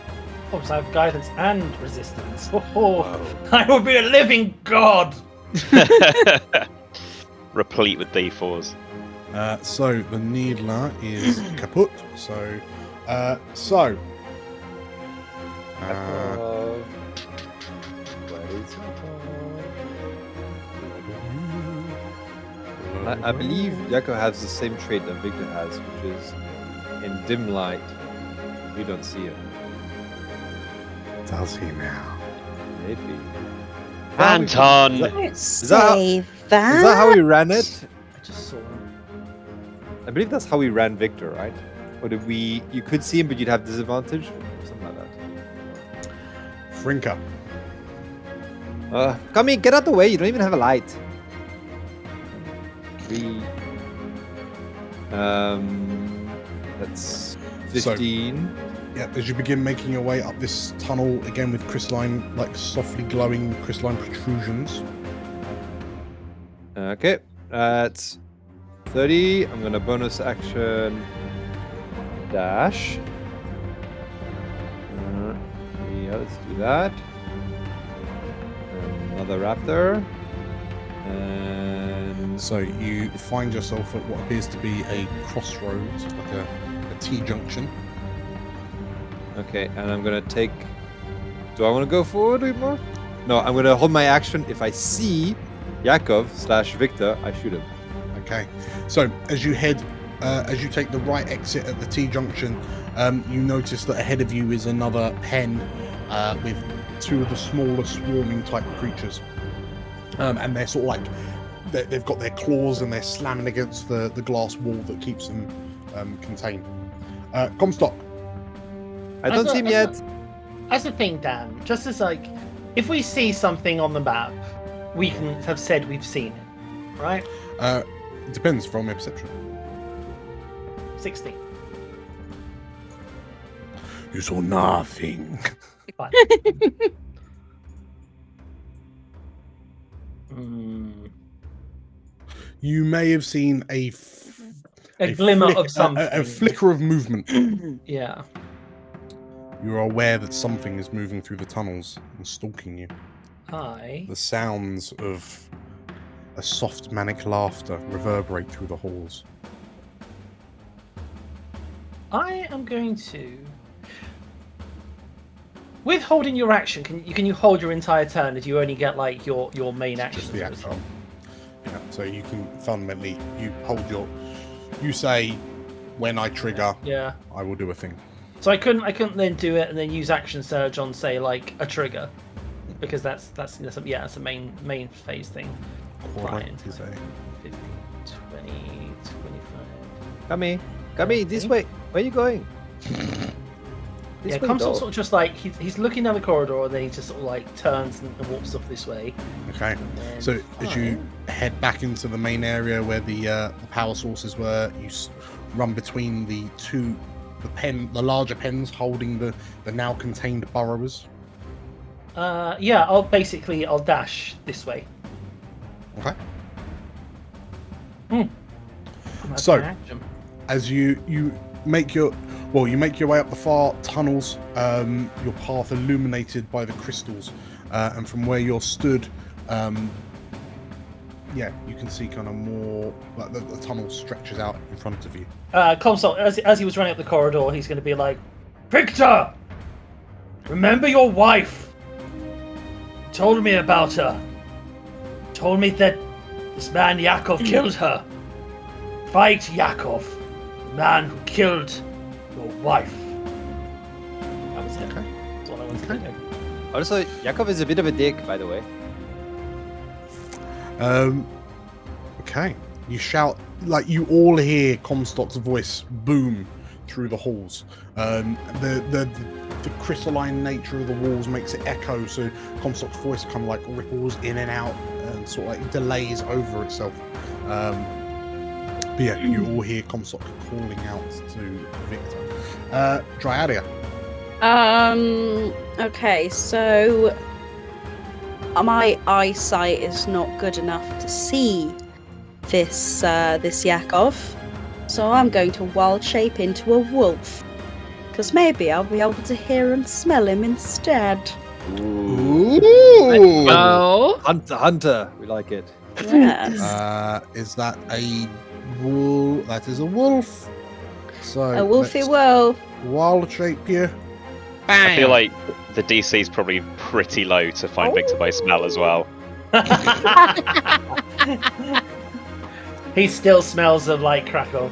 Oh, so I have guidance and resistance. Oh, I will be a living god! Replete with D4s. So the needler is kaput. So. I believe Yakko has the same trait that Victor has, which is in dim light, we don't see him. Does he now? Maybe. Anton! Don't that say Is that how we ran it? I just saw him. I believe that's how we ran Victor, right? Or did we? You could see him, but you'd have disadvantage, something like that. Frinka. Come in, get out the way. You don't even have a light. That's 15. Yeah, as you begin making your way up this tunnel, again with crystalline, like softly glowing crystalline protrusions. Okay, that's 30. I'm gonna bonus action dash. Yeah, let's do that. Another raptor. And So you find yourself at what appears to be a crossroads, like a T-junction. okay, and I'm gonna take. Do I want to go forward anymore? No, I'm gonna hold my action. If I see Yakov/Victor, I shoot him. Okay, so as you head, as you take the right exit at the T-junction, you notice that ahead of you is another pen with two of the smaller swarming type creatures, and they're sort of like they've got their claws and they're slamming against the glass wall that keeps them contained. Comstock. I don't see him yet. That's the thing, Dan. Just as like, if we see something on the map, we can have said we've seen it, right? It depends from your perception. 16. You saw nothing. Fine. You may have seen a glimmer flick- of something. a flicker of movement. Yeah. You are aware that something is moving through the tunnels and stalking you. The sounds of a soft manic laughter reverberate through the halls. I am going to... With holding your action, can you hold your entire turn? Or do you only get like your main action? Just the action. Yeah, so you can fundamentally you say when I trigger, I will do a thing. So I couldn't then do it and then use action surge on say like a trigger, because that's a main phase thing. Fine. 15, 20, 25. Kami, this way. Where are you going? Comstock sort of just like he's looking down the corridor and then he just sort of like turns and walks off this way. Okay. So as you head back into the main area where the power sources were, you run between the larger pens holding the now contained burrowers. I'll dash this way. Okay. So as you make your way up the far tunnels, your path illuminated by the crystals, and from where you're stood, you can see kind of more like the tunnel stretches out in front of you. Comstock, as he was running up the corridor, he's going to be like, Victor, remember your wife? You told me about her. You told me that this man Yakov killed her. Fight Yakov, the man who killed your wife. That was it. Okay. That's all I wanted to do. Also, Yakov is a bit of a dick, by the way. Okay. You shout, like you all hear Comstock's voice boom through the halls. The crystalline nature of the walls makes it echo, so Comstock's voice kind of like ripples in and out and sort of like delays over itself. But yeah, you all hear Comstock calling out to Victor. Dryadia. Okay, so my eyesight is not good enough to see this Yakov, so I'm going to wild shape into a wolf, because maybe I'll be able to hear and smell him instead. Ooh. Oh. Hunter, we like it. Yes. Is that a wolf? That is a wolf. So A wolfy let's wolf. wild shape you. I feel like the DC is probably pretty low to find Victor by smell as well. He still smells of like Krakow.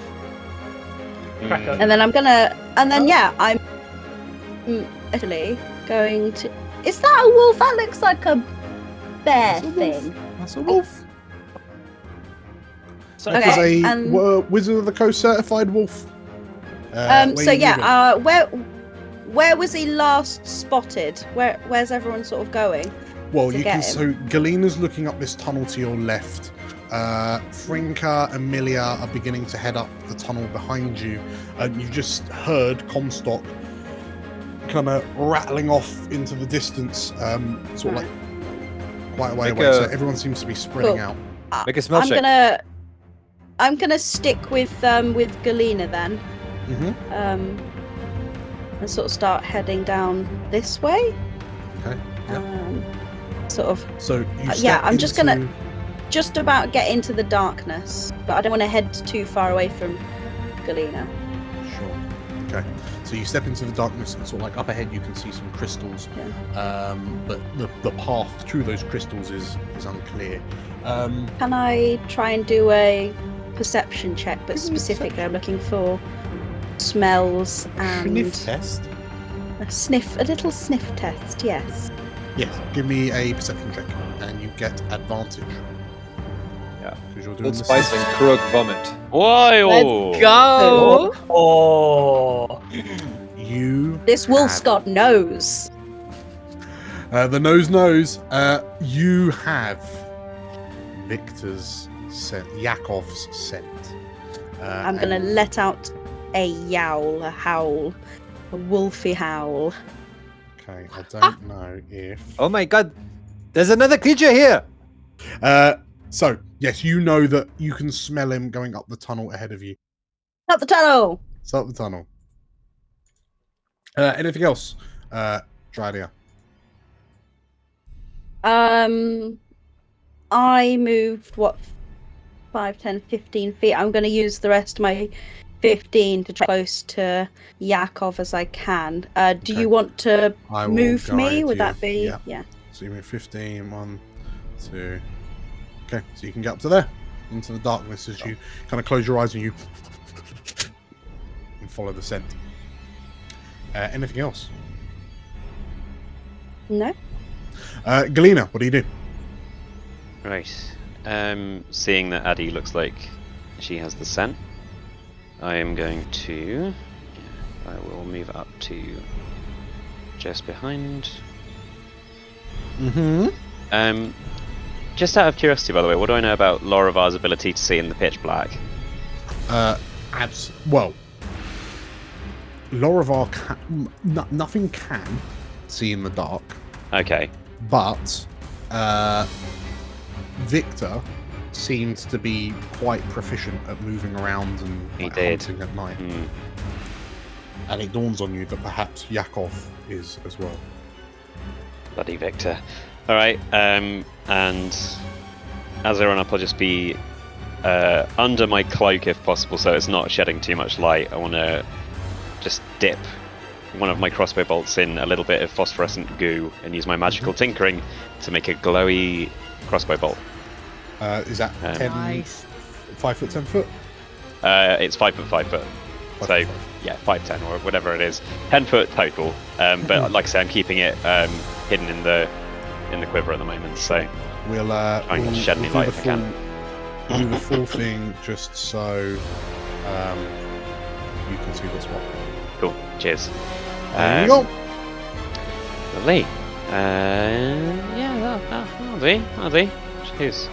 And then I'm literally going to. Is that a wolf? That looks like a bear thing. That's a wolf. So That is a Wizard of the Coast certified wolf. Where was he last spotted? Where's everyone sort of going? Well, to you get can. him? So Galena's looking up this tunnel to your left. Frinka and Milia are beginning to head up the tunnel behind you, and you just heard Comstock kind of rattling off into the distance, sort of like quite a way away. So everyone seems to be spreading out. Make a smell check. I'm gonna stick with Galena then. Mm-hmm. And sort of start heading down this way. Okay. Yeah. Sort of. So you I'm just gonna just about get into the darkness, but I don't want to head too far away from Galena. Sure. Okay. So you step into the darkness, and sort of like up ahead, you can see some crystals. Yeah. But the path to those crystals is unclear. Can I try and do a perception check? But specifically, I'm looking for smells and Sniff test. a little sniff test. Yes. Yes. Give me a perception check, and you get advantage. Yeah. Because you're doing Old the Spice and Krug vomit. Whoa! Let's go. Oh. You. This wolf's have- got nose. The nose knows. You have Victor's scent, Yakov's scent. I'm gonna let out a yowl, a howl, a wolfy howl. Okay, I don't know if. Oh my god! There's another creature here! So, yes, you know that you can smell him going up the tunnel ahead of you. Up the tunnel. Start the tunnel. Anything else? Drydia. I moved, 5, 10, 15 feet. I'm going to use the rest of my 15 to try close to Yakov as I can. Do Okay. you want to I will move me? guide Would you. that be... Yeah. Yeah. So you move 15, 1, 2. Okay, so you can get up to there, into the darkness as you kind of close your eyes and you and follow the scent. Anything else? No? Galena, what do you do? Right. Seeing that Addie looks like she has the scent, I am going to. I will move up to just behind. Mm-hmm. Just out of curiosity, by the way, what do I know about Lorivar's ability to see in the pitch black? Well, Lorivar nothing can see in the dark, Okay. but Victor seemed to be quite proficient at moving around and He did. hunting at night. Hmm. And it dawns on you that perhaps Yakov is as well. Bloody Victor. Alright, and as I run up, I'll just be under my cloak if possible, so it's not shedding too much light. I want to just dip one of my crossbow bolts in a little bit of phosphorescent goo and use my magical tinkering to make a glowy crossbow bolt. Is that 10, Nice. 5 foot, 10 foot? It's 5 foot, 5 foot. 5 So, foot. yeah, 5'10" or whatever it is. 10 foot total. But like I say, I'm keeping it hidden in the quiver at the moment. So We'll trying not to shed any do light the if I can. We'll do the full thing just so you can see what's what. Cool. Cheers. There you go. Lovely. Yeah, that'll do. That'll do. Cheers.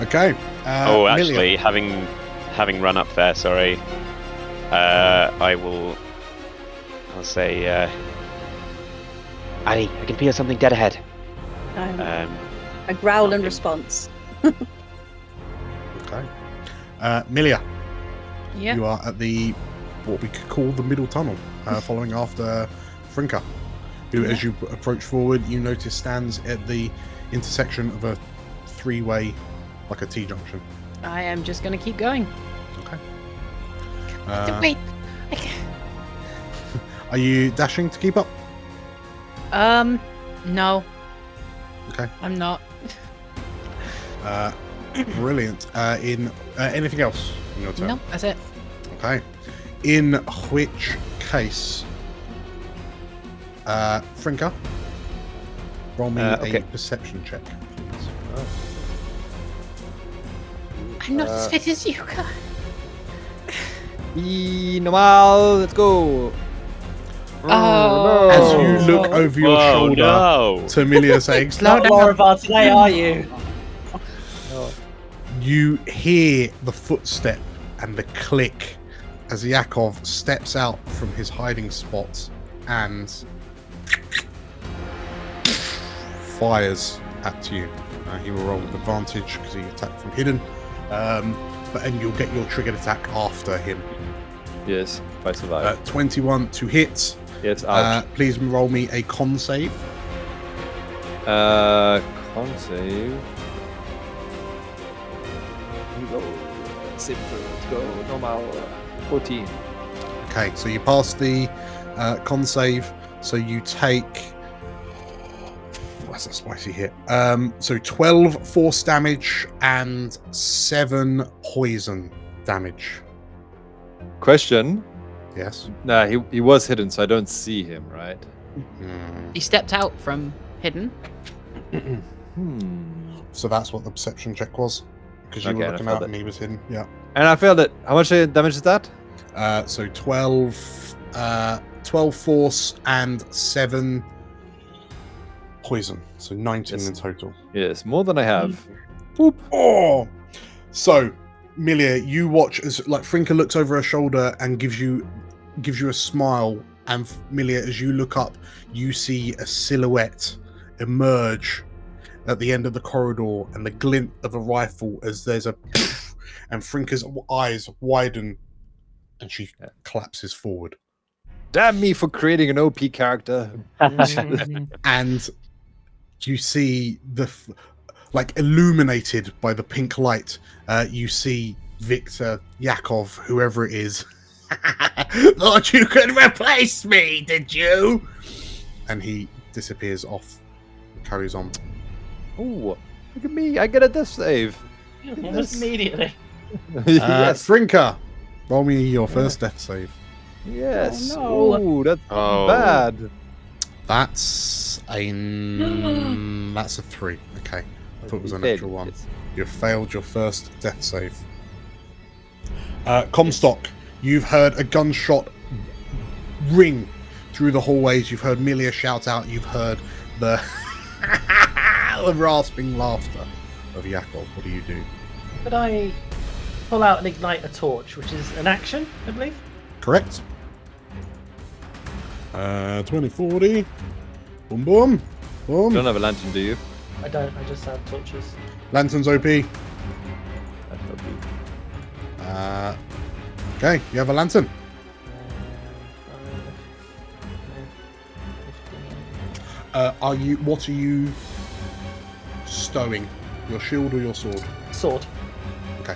Okay. Oh, Milia. actually, having run up there, sorry. I'll say, Addy, I can feel something dead ahead. A growl in nothing. response. Okay. Milia, Yeah. you are at the what we could call the middle tunnel, following after Frinka, who, as you approach forward, you notice stands at the intersection of a three-way, like a T-junction. I am just gonna keep going. Okay. Wait. Are you dashing to keep up? No. Okay. I'm not. Brilliant. In anything else in your turn? No, that's it. Okay. In which case, Frinka, roll me okay. a perception check, please. I'm not as fit as you guys. Normal, let's go. Oh. As you look over your shoulder no! to Milia saying, Not Lorivar today, are you? you hear the footstep and the click as Yakov steps out from his hiding spot and fires at you. He will roll with advantage because he attacked from hidden. And you'll get your triggered attack after him. Yes, if I survive. 21 to hit. Yes, ouch. Please roll me a con save. Con save. Here we go. Save through. Let's go. Normal. 14. Okay, so you pass the con save, so you take... That's a spicy hit. So 12 force damage and 7 poison damage. Question. Yes. Nah, he was hidden, so I don't see him, right? He stepped out from hidden. So that's what the perception check was, because you Okay, were I looking failed out it. and he was hidden. Yeah. And I failed it. How much damage is that? So 12 force and 7 poison. So 19 Yes. in total. Yes, more than I have. Boop. Oh! So, Milia, you watch as like Frinka looks over her shoulder and gives you a smile, and Milia, as you look up, you see a silhouette emerge at the end of the corridor and the glint of a rifle as there's a and Frinka's eyes widen and she collapses forward. Damn me for creating an OP character. And you see illuminated by the pink light, you see Victor, Yakov, whoever it is. Thought you could replace me, did you? And he disappears off and carries on. Oh, look at me. I get a death save. Almost immediately. Yes. Frinka, roll me your first death save. Yes. Oh, no. Ooh, that's bad. That's a 3. Okay. I thought it was a natural 1. You've failed your first death save. Comstock, you've heard a gunshot ring through the hallways. You've heard Milia shout out. You've heard the the rasping laughter of Yakov. What do you do? Could I pull out and ignite a torch, which is an action, I believe? Correct. 2040. Boom, boom, boom. You don't have a lantern, do you? I don't, I just have torches. Lantern's OP. That's OP. Okay, you have a lantern. What are you stowing? Your shield or your sword? Sword. Okay.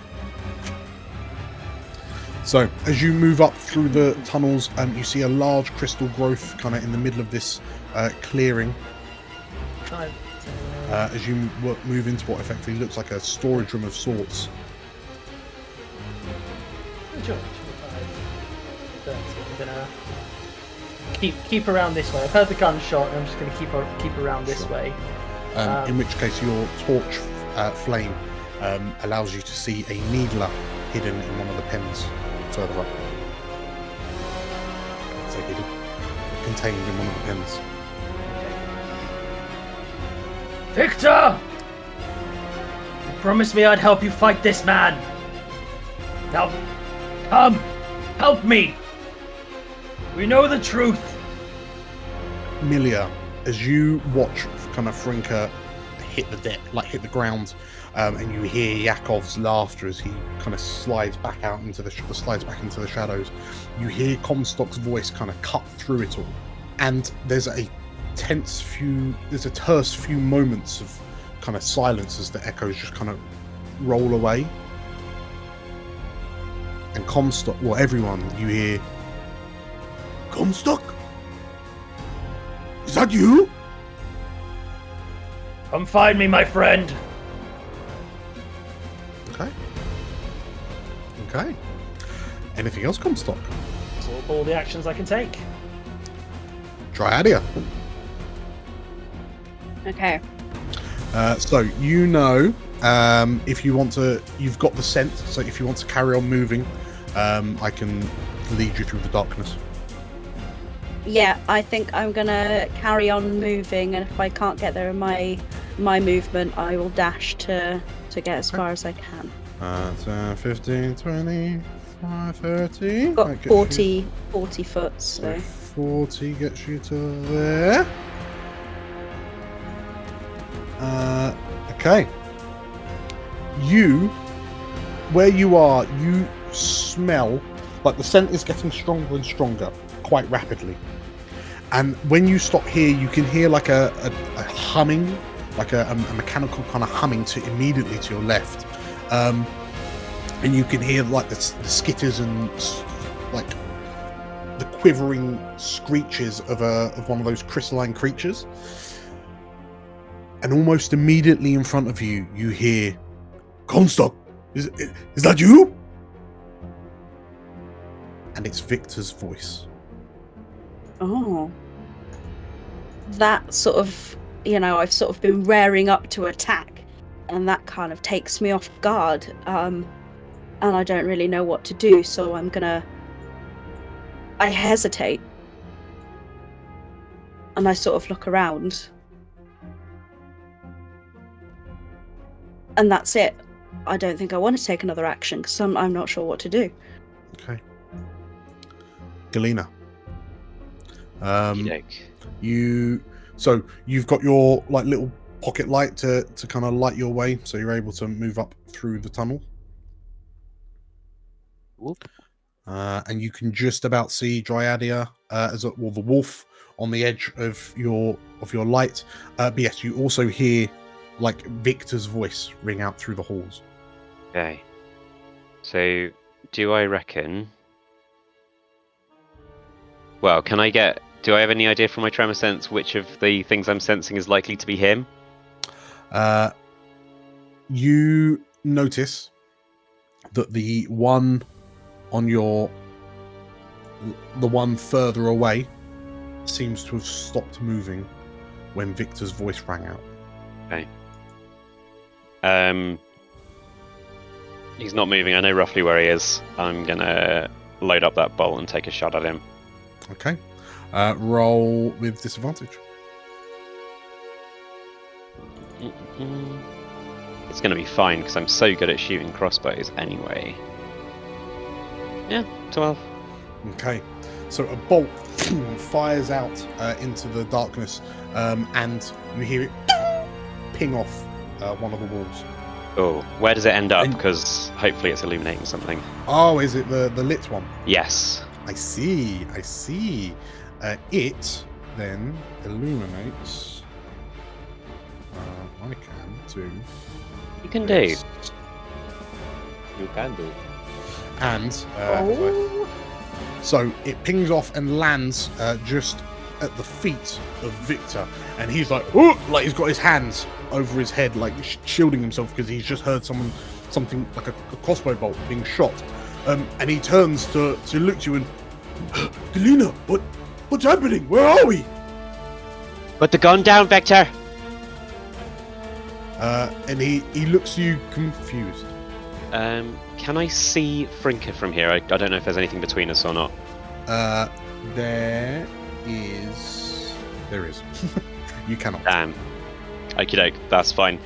So, as you move up through the tunnels, you see a large crystal growth kind of in the middle of this clearing. As you move into what effectively looks like a storage room of sorts. Sure, 25, 30. I'm gonna keep around this way. I've heard the gunshot, and I'm just gonna keep around this way. In which case, your torch flame allows you to see a needler hidden in one of the pens further up. So hidden, contained in one of the pens. Victor! You promised me I'd help you fight this man. Now, come, help me. We know the truth. Milia, as you watch kind of Frinka hit the ground, and you hear Yakov's laughter as he kind of slides back into the shadows, you hear Comstock's voice kind of cut through it all, and there's a terse few moments of kind of silence as the echoes just kind of roll away. And Comstock, everyone, you hear, Comstock? Is that you? Come find me, my friend. Okay. Anything else, Comstock? That's all the actions I can take. Triadia. Okay. So you know, if you want to, you've got the scent. So if you want to carry on moving, I can lead you through the darkness. Yeah, I think I'm gonna carry on moving, and if I can't get there in my movement, I will dash to get as far as I can. So 15, 20, 30. Got 40 foot, so 40 gets you to there. Okay. Where you are, you smell like the scent is getting stronger and stronger quite rapidly. And when you stop here, you can hear like a humming, like a mechanical kind of humming immediately to your left. And you can hear like the skitters and like the quivering screeches of one of those crystalline creatures. And almost immediately in front of you, you hear, Comstock, is that you? And it's Victor's voice. oh, that sort of, I've sort of been raring up to attack, and that kind of takes me off guard. And I don't really know what to do, so I hesitate, and I sort of look around. And that's it. I don't think I want to take another action because I'm not sure what to do. Okay. Galena. You've got your like little pocket light to kind of light your way, so you're able to move up through the tunnel. Whoop. And you can just about see Dryadia the wolf on the edge of your light. But yes, you also hear like Victor's voice ring out through the halls. Okay. So, do I reckon? Well, do I have any idea from my tremor sense which of the things I'm sensing is likely to be him? You notice that the one further away seems to have stopped moving when Victor's voice rang out. Okay. He's not moving. I know roughly where he is. I'm gonna load up that bolt and take a shot at him. Okay. Roll with disadvantage. It's gonna be fine because I'm so good at shooting crossbows anyway. Yeah, 12. Okay. So a bolt fires out into the darkness, and you hear it ping off one of the walls. Oh, where does it end up? And- Because hopefully it's illuminating something. Oh, is it the lit one? Yes. I see. It then illuminates. I can too. You can do. This. You can do. And so it pings off and lands just at the feet of Victor, and he's like, "Oh!" Like he's got his hands over his head, like shielding himself because he's just heard something like a crossbow bolt being shot. And he turns to look at you and, Galina, what's happening? Where are we? Put the gun down, Vector! And he looks at you confused. Can I see Frinker from here? I don't know if there's anything between us or not. There is. You cannot. Damn. Okie doke, that's fine.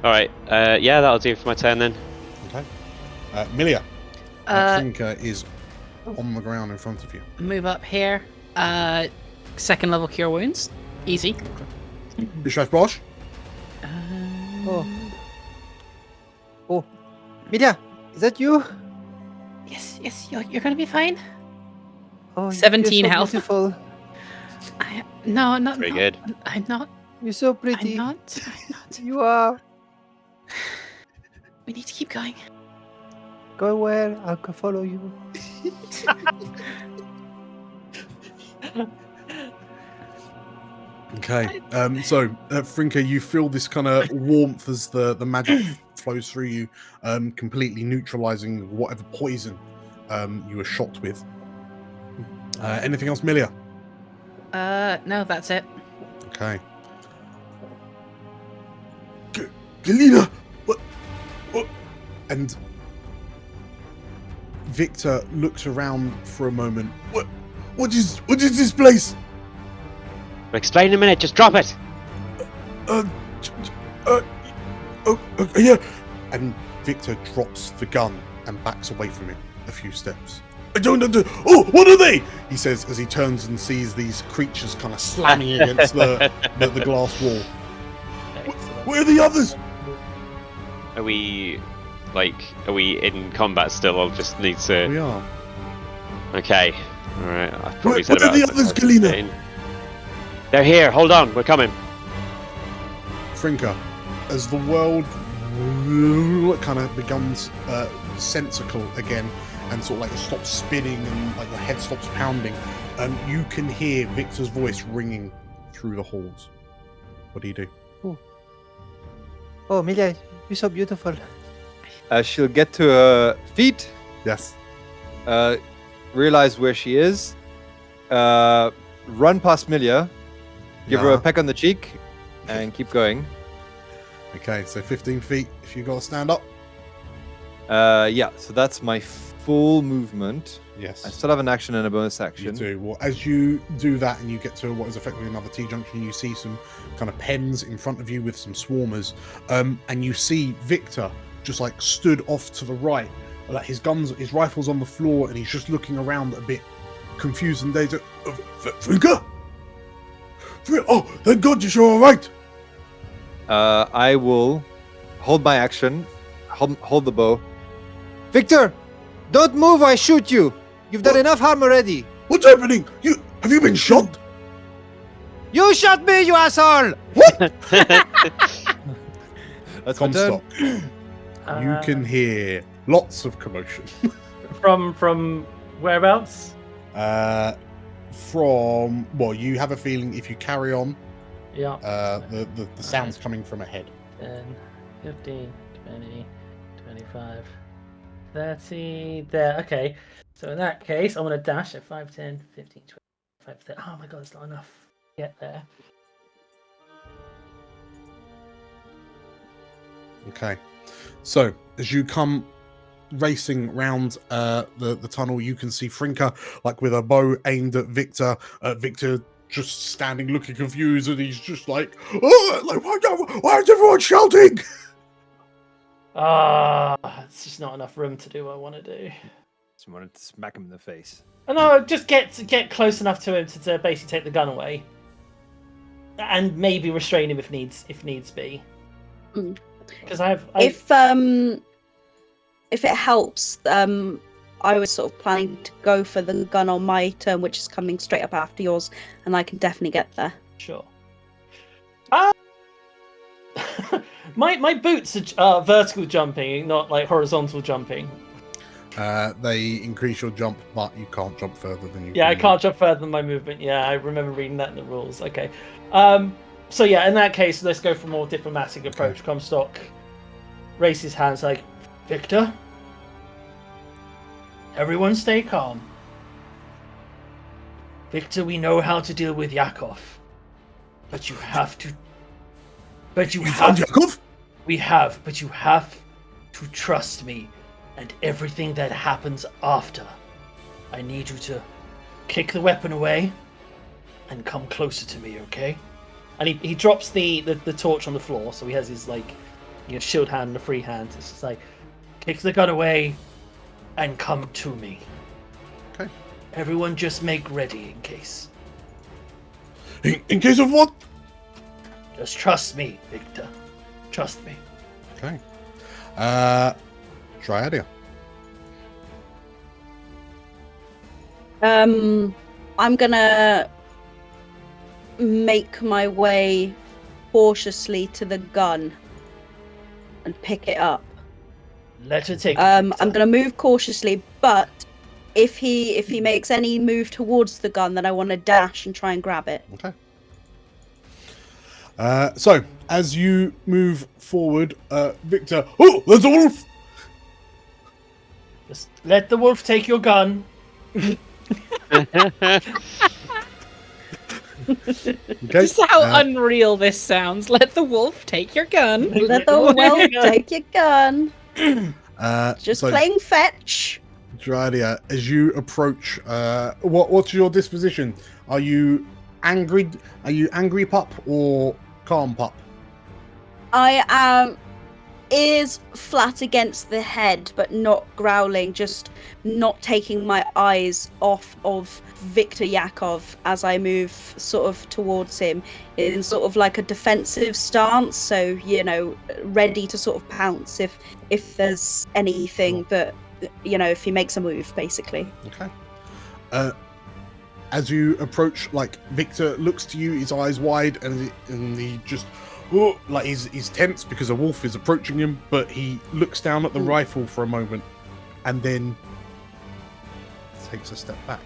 Alright, yeah, that'll do for my turn then. Okay. Milia, Trinker is on the ground in front of you. Move up here. Second level cure wounds. Easy. Bishop Bosch? Oh, Milia, is that you? Yes, you're gonna be fine. Oh, 17 you're so health. Beautiful. No, not. Very good. I'm not. You're so pretty. I'm not. You are. We need to keep going. Go where? I'll follow you. Okay. So, Frinker, you feel this kind of warmth as the magic flows through you, completely neutralizing whatever poison you were shot with. Anything else, Milia? No, that's it. Okay. Galina! What? And Victor looks around for a moment. What is this place? We'll explain in a minute, just drop it! Yeah. And Victor drops the gun and backs away from it a few steps. I don't understand. Oh, what are they? He says as he turns and sees these creatures kind of slamming against the glass wall. Where are the others? Are we in combat still? I'll just need to... We are. Okay. Alright, I probably Where said are about the others, Galina? 15. They're here, hold on, we're coming. Frinker, as the world kind of becomes sensical again and sort of like stops spinning and like your head stops pounding, you can hear Victor's voice ringing through the halls. What do you do? Oh, Milia, you're so beautiful. She'll get to her feet. Yes. Realize where she is. Run past Milia. Give her a peck on the cheek. And keep going. Okay, so 15 feet if you got to stand up. Yeah, so that's my full movement. Yes. I still have an action and a bonus action. You do. Well, as you do that and you get to what is effectively another T-junction, you see some kind of pens in front of you with some swarmers, and you see Victor just like stood off to the right, like his rifle's on the floor, and he's just looking around a bit confused and dazed. Victor? Oh, thank God you're all right. I will hold my action, hold the bow. Victor, don't move! I shoot you. You've done What? enough harm already. What's happening? Have you been shot? You shot me, you asshole! That's my turn. Comstock. You can hear lots of commotion. From whereabouts? You have a feeling if you carry on, Yeah. the sound's coming from ahead. 10, 15, 20, 25, 30. There. Okay. So in that case, I'm going to dash at 5, 10, 15, 25, 30. Oh my god, it's not enough to get there. Okay. So as you come racing round the tunnel, you can see Frinka like with a bow aimed at Victor. Victor just standing looking confused, and he's just like, oh, like why is everyone shouting? It's just not enough room to do what I want to do. Just wanted to smack him in the face. Oh, no, just get close enough to him to basically take the gun away, and maybe restrain him if needs be. Because if it helps, I was sort of planning to go for the gun on my turn, which is coming straight up after yours, and I can definitely get there. Sure. My boots are vertical jumping, not like horizontal jumping. They increase your jump, but you can't jump further than you. Yeah, I can can't jump further than my movement. Yeah, I remember reading that in the rules. Okay. So yeah, in that case, let's go for a more diplomatic approach. Comstock raises his hands like, Victor, everyone stay calm. Victor, we know how to deal with Yakov, but you have to. But you found have. Yakov? We have, but you have to trust me, and everything that happens after. I need you to kick the weapon away and come closer to me, okay? And he drops the torch on the floor, so he has his shield hand and a free hand. It's just like, kick the gun away and come to me. Okay. Everyone just make ready in case. In case of what? Just trust me, Victor. Trust me. Okay. Triadia. I'm gonna make my way cautiously to the gun and pick it up. Let her take it, I'm Victor. gonna move cautiously, but if he makes any move towards the gun, then I want to dash and try and grab it. Okay. So as you move forward, Victor. Oh, there's a wolf. Just let the wolf take your gun. Okay. Just how unreal this sounds. Let the wolf take your gun. Let the wolf take your gun. Just so, playing fetch. Dradia, as you approach, what's your disposition? Are you angry? Are you angry pup or calm pup? I am ears flat against the head, but not growling, just not taking my eyes off of Victor Yakov as I move sort of towards him in sort of like a defensive stance, so ready to sort of pounce if there's anything that if he makes a move, basically. Okay. As you approach, Victor looks to you, his eyes wide, and he just he's tense because a wolf is approaching him, but he looks down at the rifle for a moment and then takes a step back.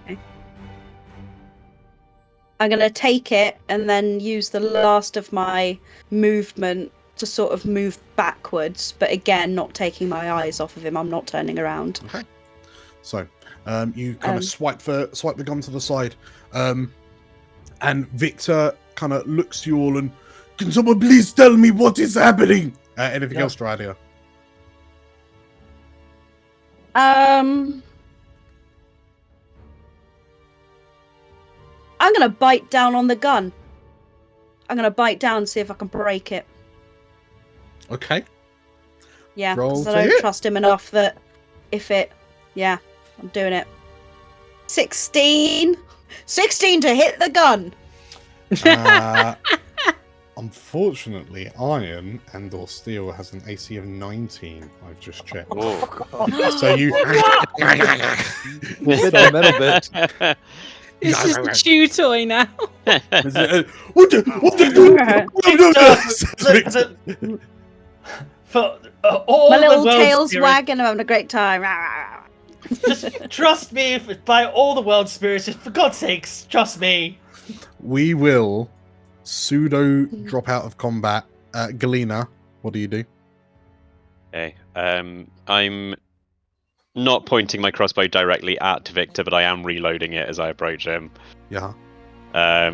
Okay. I'm going to take it and then use the last of my movement to sort of move backwards, but again, not taking my eyes off of him. I'm not turning around. Okay. So, you kind of swipe the gun to the side, and Victor kind of looks to you all and, can someone please tell me what is happening? Anything else, Dradia? I'm gonna bite down on the gun. I'm gonna bite down and see if I can break it. Okay. Yeah, Roll because to I don't hit. trust him enough that yeah, I'm doing it. 16 to hit the gun. Unfortunately, iron and/or steel has an AC of 19. I've just checked. Oh. So you. Bit the metal bit. It's just a chew toy now. What the? For all My the little world tail's spirit, wagging. I'm having a great time. just trust me. By all the world spirits, just for God's sakes, trust me. We will pseudo drop out of combat. Galena, what do you do? Okay. I'm not pointing my crossbow directly at Victor, but I am reloading it as I approach him. Yeah. As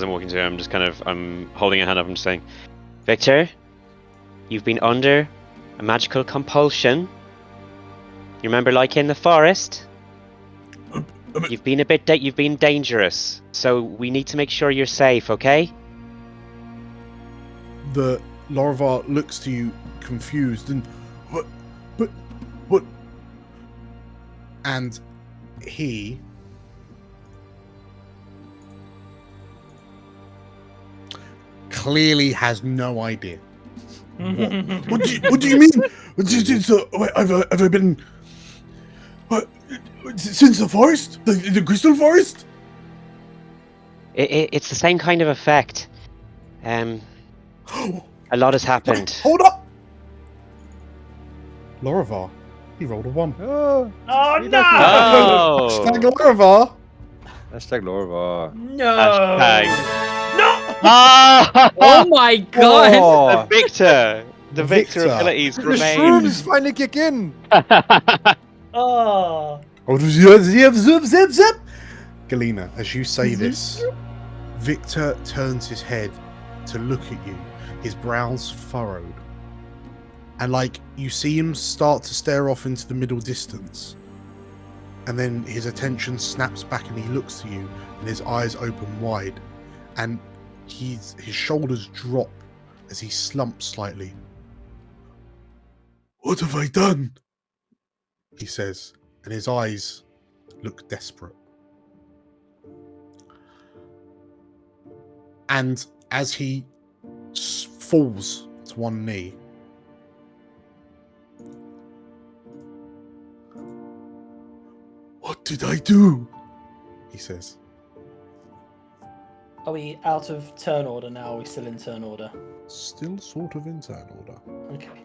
I'm walking to him, I'm holding a hand up and just saying, Victor, you've been under a magical compulsion. You remember, like in the forest? You've been you've been dangerous, so we need to make sure you're safe, okay? The Laravar looks to you confused and what? And he clearly has no idea. What do you mean? Have I been since the forest, the crystal forest? It's the same kind of effect. A lot has happened. Hold up! Laravar, he rolled a 1. Oh, Oh He no! Oh! Hashtag Laravar. hashtag Lorvar. No! Hashtag. No! Oh my god! Oh, Victor! The Victor Victor. abilities the remain. shrooms finally kick in. Oh! Zip. Galena, as you say this, Victor turns his head to look at you, his brows furrowed. And you see him start to stare off into the middle distance. And then his attention snaps back and he looks to you and his eyes open wide. And his shoulders drop as he slumps slightly. What have I done? He says, and his eyes look desperate. And as he falls to one knee, what did I do? He says. Are we out of turn order now? Or are we still in turn order? Still sort of in turn order. Okay.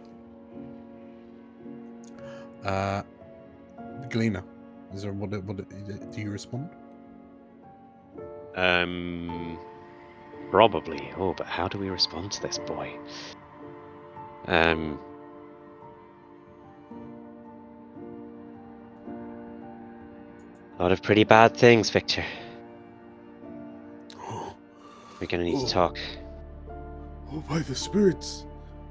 Galena, is there what do you respond? Probably. Oh, but how do we respond to this boy? A lot of pretty bad things, Victor. We're gonna need to talk. Oh, by the spirits.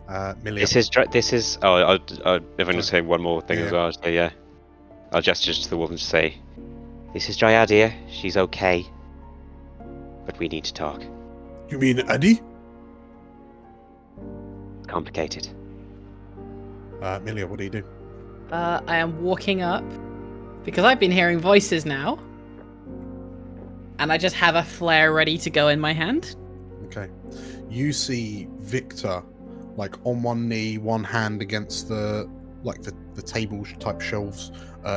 Milia. This is. Oh, if I'm gonna say one more thing as Yeah. well, I'll say, yeah. I'll gesture to the wolf and just say, "This is Dryadia. She's okay, but we need to talk. You mean Addy? It's complicated." Milia, what do you do? I am walking up because I've been hearing voices now, and I just have a flare ready to go in my hand. Okay. You see Victor, on one knee, one hand against the table type shelves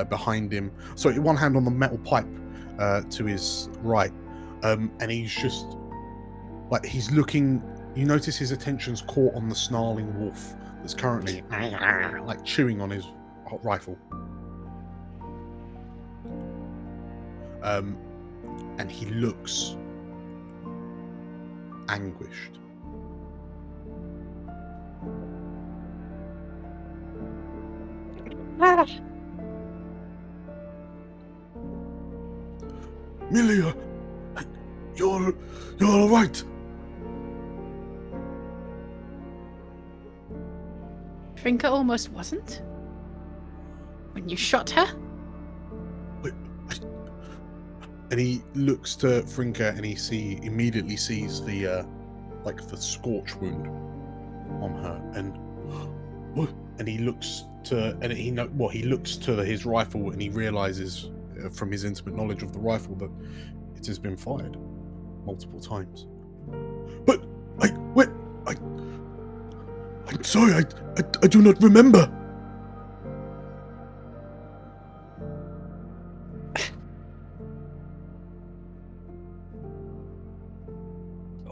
behind him. Sorry, one hand on the metal pipe to his right. And he's just he's looking. You notice his attention's caught on the snarling wolf that's currently chewing on his rifle. And he looks anguished. Milia, you're all right. Frinka almost wasn't. When you shot her? And he looks to Frinka and he immediately sees the the scorch wound on her, and what? And he looks to he looks to his rifle and he realizes from his intimate knowledge of the rifle that it has been fired multiple times. But I'm sorry, I do not remember.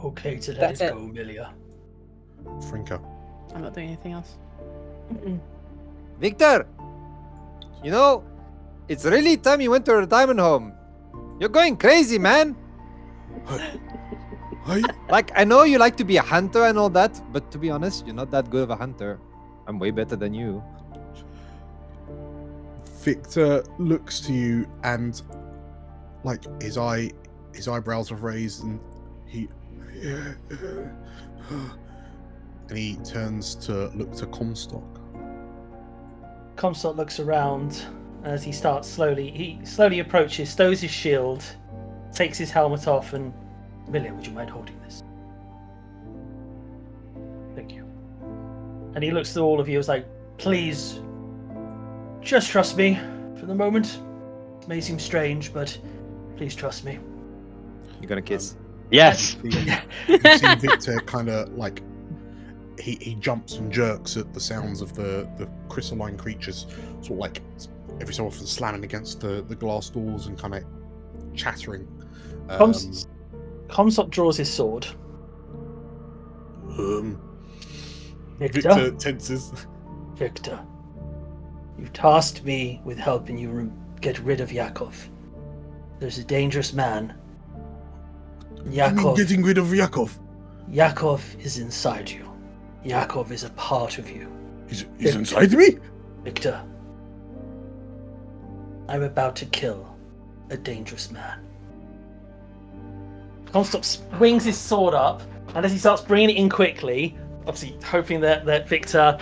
Okay to let That's it it. go, Milia. Frinka. I'm not doing anything else. Victor, you know, it's really time you went to a retirement home. You're going crazy, man. Like, I know you like to be a hunter and all that, but to be honest, you're not that good of a hunter. I'm way better than you. Victor looks to you and, like, his eyebrows are raised, and he turns to look to Comstock. Comstock looks around as he slowly approaches, stows his shield, takes his helmet off, and Milia, would you mind holding this? Thank you. And he looks to all of you as like, please, just trust me for the moment. It may seem strange, but please trust me. You're gonna kiss. Yes. You see Victor kind of like he jumps and jerks at the sounds of the crystalline creatures, sort of like every so often slamming against the glass doors and kind of chattering. Comstock draws his sword. Victor tenses. Victor, you tasked me with helping you get rid of Yakov. There's a dangerous man. Getting rid of Yakov. Yakov is inside you. Yakov is a part of you. He's inside me? Victor, I'm about to kill a dangerous man. Comstock swings his sword up, and as he starts bringing it in quickly, obviously hoping that Victor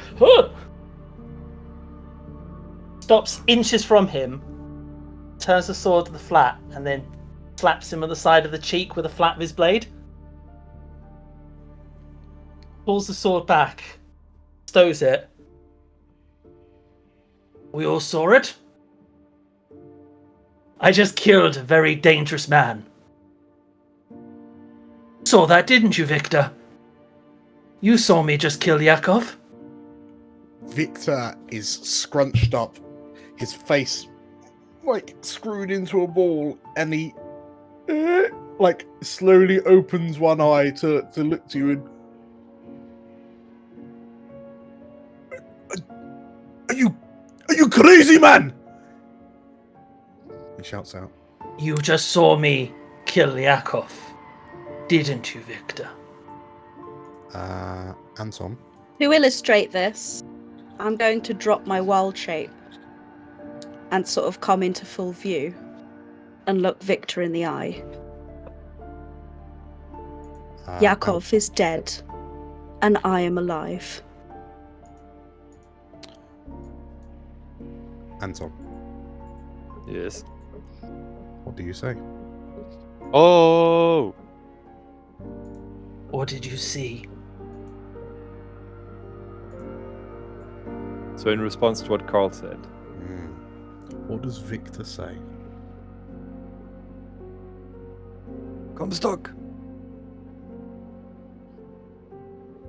stops inches from him, turns the sword to the flat, and then slaps him on the side of the cheek with a flat of his blade. Pulls the sword back, stows it. We all saw it. I just killed a very dangerous man. Saw that, didn't you, Victor? You saw me just kill Yakov. Victor is scrunched up, his face like screwed into a ball, and he like slowly opens one eye to look to you and Are you crazy, man? He shouts out. You just saw me kill Yakov, didn't you, Victor? Anton. To illustrate this, I'm going to drop my wild shape and sort of come into full view and look Victor in the eye. Yakov is dead, and I am alive. Anton, Yes. what do you say? Oh. What did you see? So in response to what Carl said, What does Victor say? Comstock.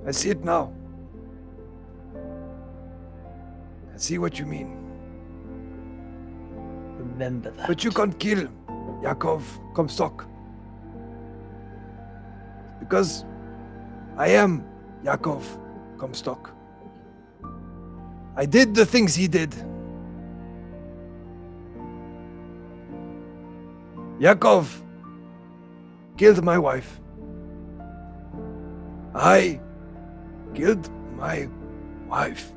I see it now. I see what you mean. Remember that. But you can't kill Yakov Comstock. Because I am Yakov Comstock. I did the things he did. Yakov killed my wife. I killed my wife.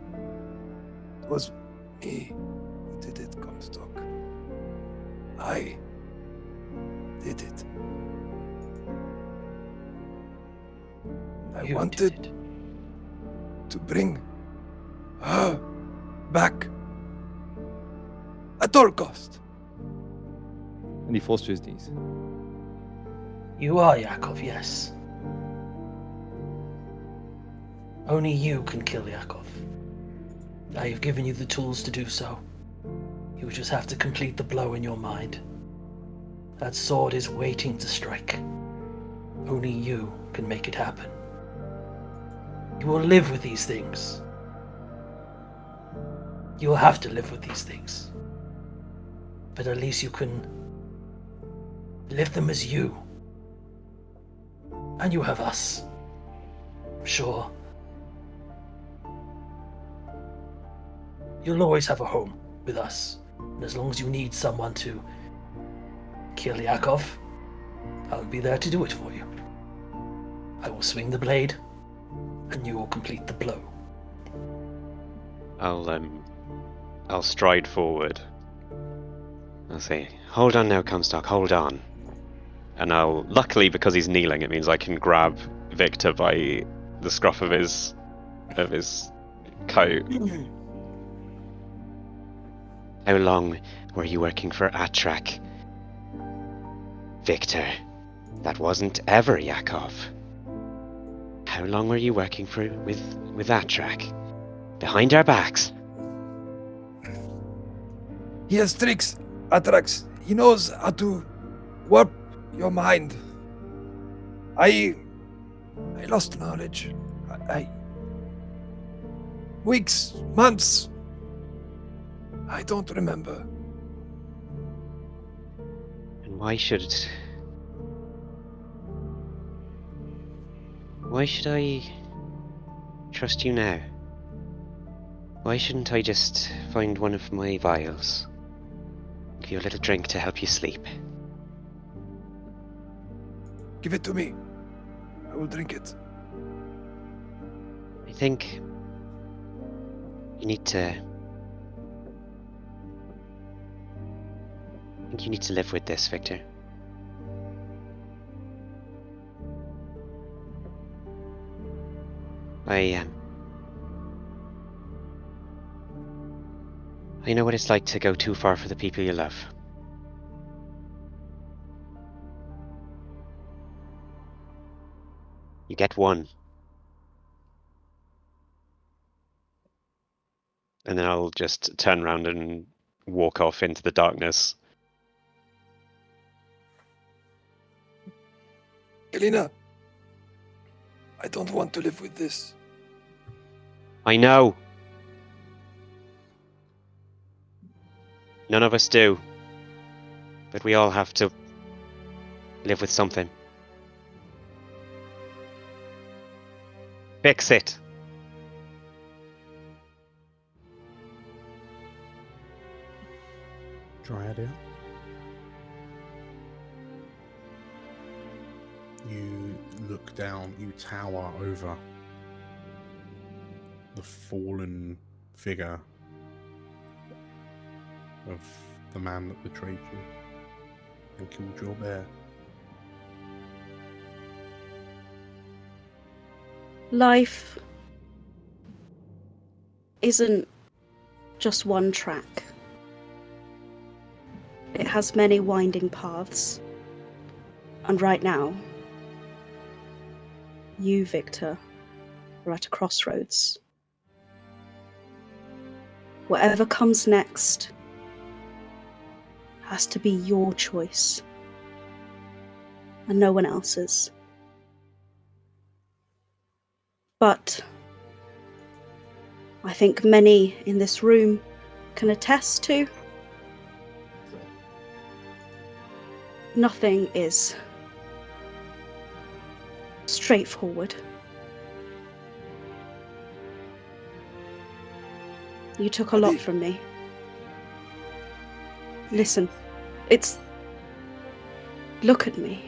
It was me who did it, Comstock. I did it. I You wanted did it. to bring her back at all cost. and he falls to his knees. You are Yakov, yes. Only you can kill Yakov. I have given you the tools to do so. You just have to complete the blow in your mind. That sword is waiting to strike. Only you can make it happen. You will live with these things. You will have to live with these things. But at least you can live them as you. And you have us. Sure. You'll always have a home with us. And as long as you need someone to kill Yakov, I'll be there to do it for you. I will swing the blade, and you will complete the blow. I'll stride forward. I'll say, "Hold on now, Comstock, hold on." And luckily because he's kneeling, it means I can grab Victor by the scruff of his coat. How long were you working for Atrach? Victor, that wasn't ever Yakov. How long were you working with Atrach? Behind our backs? He has tricks, Atrach. He knows how to warp your mind. I lost knowledge. I weeks, months. I don't remember. And why should I trust you now? Why shouldn't I just find one of my vials? Give you a little drink to help you sleep. Give it to me. I will drink it. I think you need to live with this, Victor. I know what it's like to go too far for the people you love. You get one. And then I'll just turn around and walk off into the darkness. Galina, I don't want to live with this. I know. None of us do. But we all have to live with something. Fix it. Dryadia. You look down, you tower over the fallen figure of the man that betrayed you and killed your bear. Life isn't just one track. It has many winding paths. And right now, you, Victor, are at a crossroads. Whatever comes next has to be your choice and no one else's. But I think many in this room can attest to nothing is straightforward. You took a lot from me. Listen, look at me.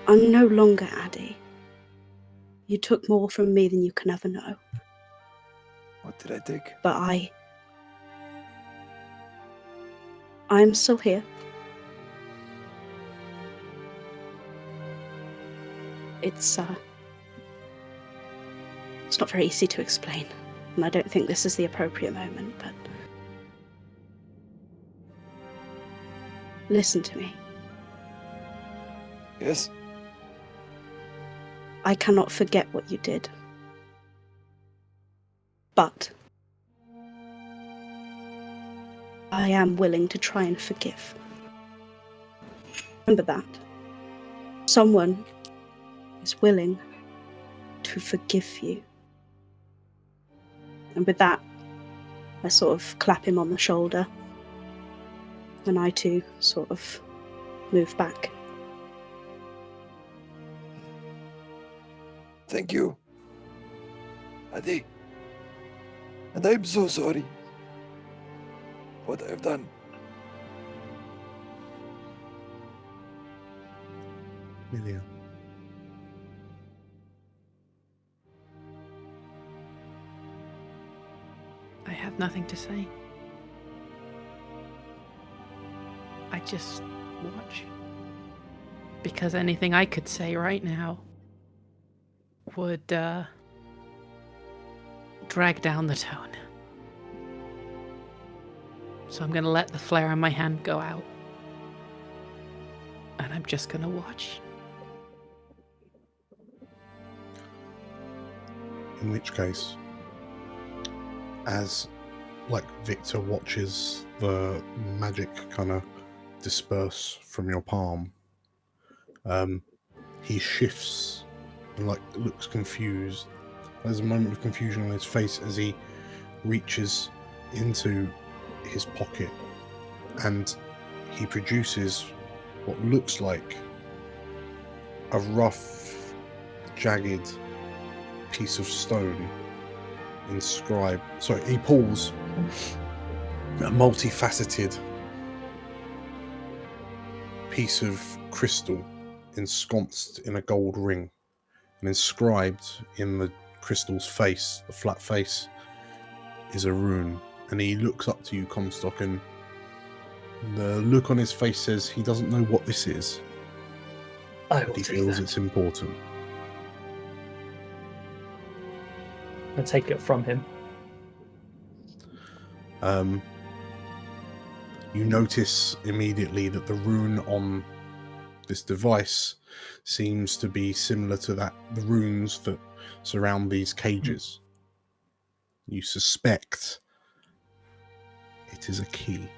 I'm no longer Addy. You took more from me than you can ever know. What did I take? But I'm still here. It's not very easy to explain, and I don't think this is the appropriate moment, but listen to me. Yes? I cannot forget what you did. But I am willing to try and forgive. Remember that. someone is willing to forgive you. And with that, I sort of clap him on the shoulder. And I too sort of move back. Thank you, Adi. And I'm so sorry what I've done. Milia. I have nothing to say. I just watch. Because anything I could say right now would drag down the tone. So I'm gonna let the flare in my hand go out. And I'm just gonna watch. In which case, as Victor watches the magic kind of disperse from your palm, he shifts and looks confused. There's a moment of confusion on his face as he reaches into his pocket and he produces what looks like a rough, jagged piece of stone inscribed. Sorry, he pulls a multifaceted piece of crystal ensconced in a gold ring, and inscribed in the crystal's face, the flat face, is a rune. And he looks up to you, Comstock, and the look on his face says he doesn't know what this is, but he feels it's important. I'll take it from him. You notice immediately that the rune on this device seems to be similar to the runes that surround these cages. You suspect it is a key.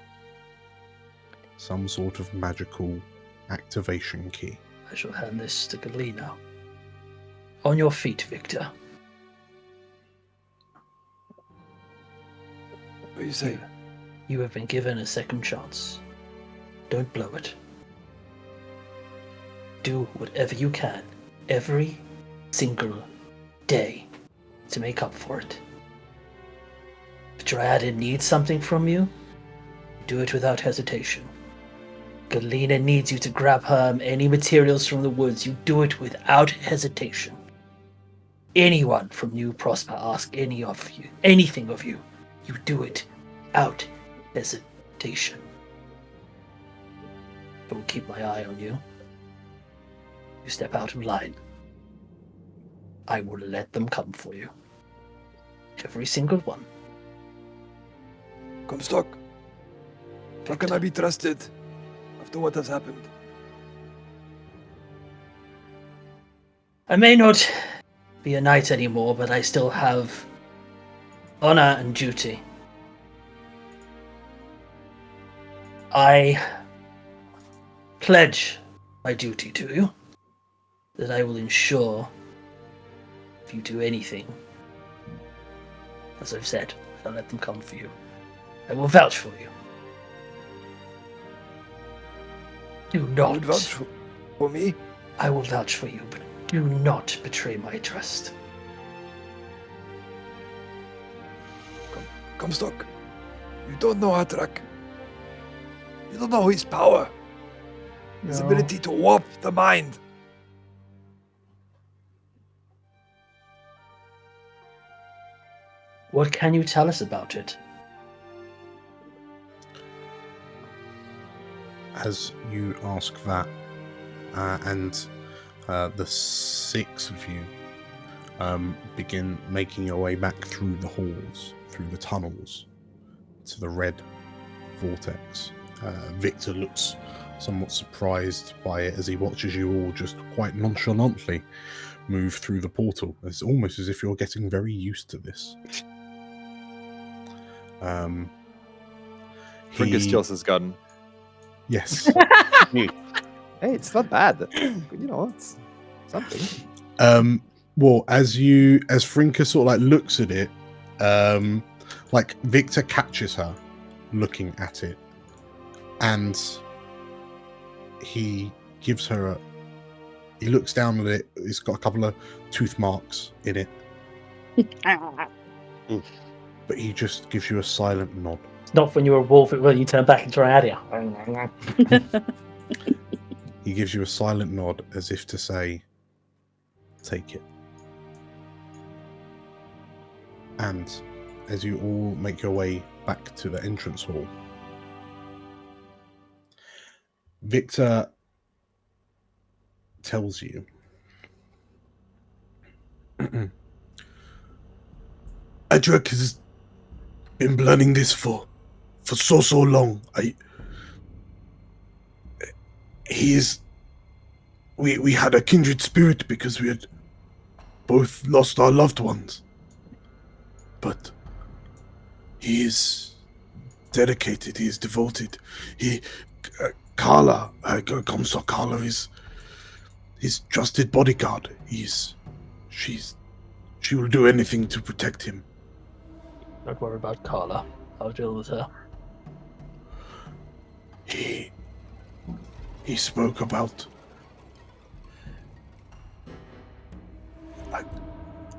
Some sort of magical activation key. I shall hand this to Galena. On your feet, Victor. What do you say? You have been given a second chance. Don't blow it. Do whatever you can, every single day, to make up for it. If Dryadin needs something from you, do it without hesitation. Galena needs you to grab her any materials from the woods, you do it without hesitation. Anyone from New Prosper ask anything of you, you do it without hesitation. I will keep my eye on you. You step out of line. I will let them come for you. Every single one. Comstock, how can I be trusted after what has happened? I may not be a knight anymore, but I still have honor and duty. I pledge my duty to you that I will ensure if you do anything, as I've said, I'll let them come for you. I will vouch for you. Do not. You would vouch for me? I will vouch for you, but do not betray my trust. Comstock, you don't know Atrach. You don't know his power. His ability to warp the mind. What can you tell us about it? As you ask that, and the six of you begin making your way back through the halls, through the tunnels, to the red vortex. Victor looks somewhat surprised by it as he watches you all just quite nonchalantly move through the portal. It's almost as if you're getting very used to this. Fringus kills his gun. Yes. Hey, it's not bad. You know, it's something. Well, as Frinka sort of like looks at it, like Victor catches her looking at it, and he gives her he looks down at it. It's got a couple of tooth marks in it, but he just gives you a silent nod. It's not when you're a wolf, when you turn back into an area. He gives you a silent nod as if to say, take it. And as you all make your way back to the entrance hall, Victor tells you Atrach has been planning this for so long. We had a kindred spirit because we had both lost our loved ones. But he is dedicated, he is devoted. Carla, Comstock Carla is his trusted bodyguard. She will do anything to protect him. Don't worry about Carla. I'll deal with her. He spoke about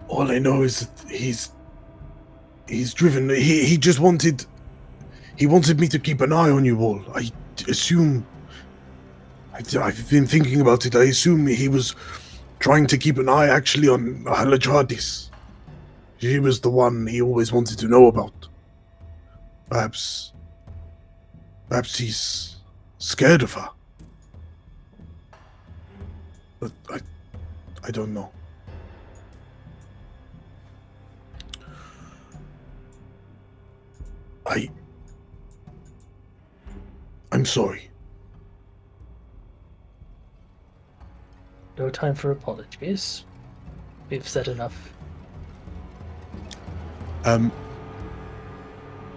all I know is that he's driven. He just wanted me to keep an eye on you all. I assume I've been thinking about it. I assume he was trying to keep an eye actually on Haladradis. She was the one he always wanted to know about. Perhaps he's scared of her. But I don't know. I'm sorry. No time for apologies. We've said enough.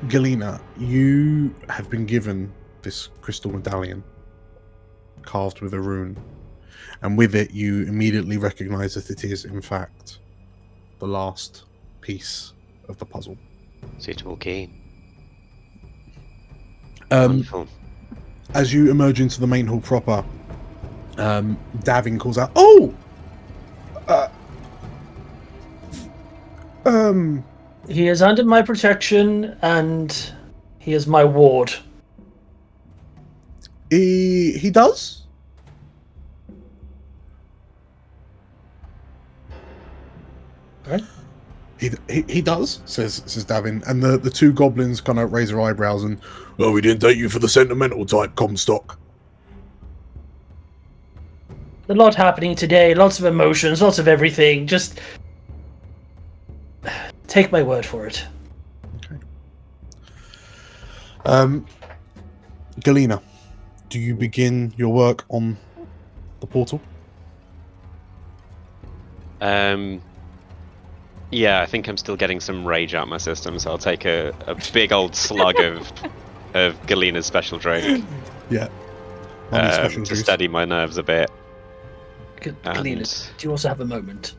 Galena, you have been given this crystal medallion carved with a rune, and with it you immediately recognize that it is in fact the last piece of the puzzle. Suitable key. Wonderful. As you emerge into the main hall proper, Davin calls out, "Oh! He is under my protection, and he is my ward." He does? Right? He does, says Davin, and the two goblins kind of raise their eyebrows and, well, we didn't take you for the sentimental type, Comstock. A lot happening today, lots of emotions, lots of everything. Just take my word for it. Okay. Galena, do you begin your work on the portal? Yeah, I think I'm still getting some rage out of my system, so I'll take a big old slug of Galena's special drink. Yeah. To steady my nerves a bit. Galena, do you also have a moment?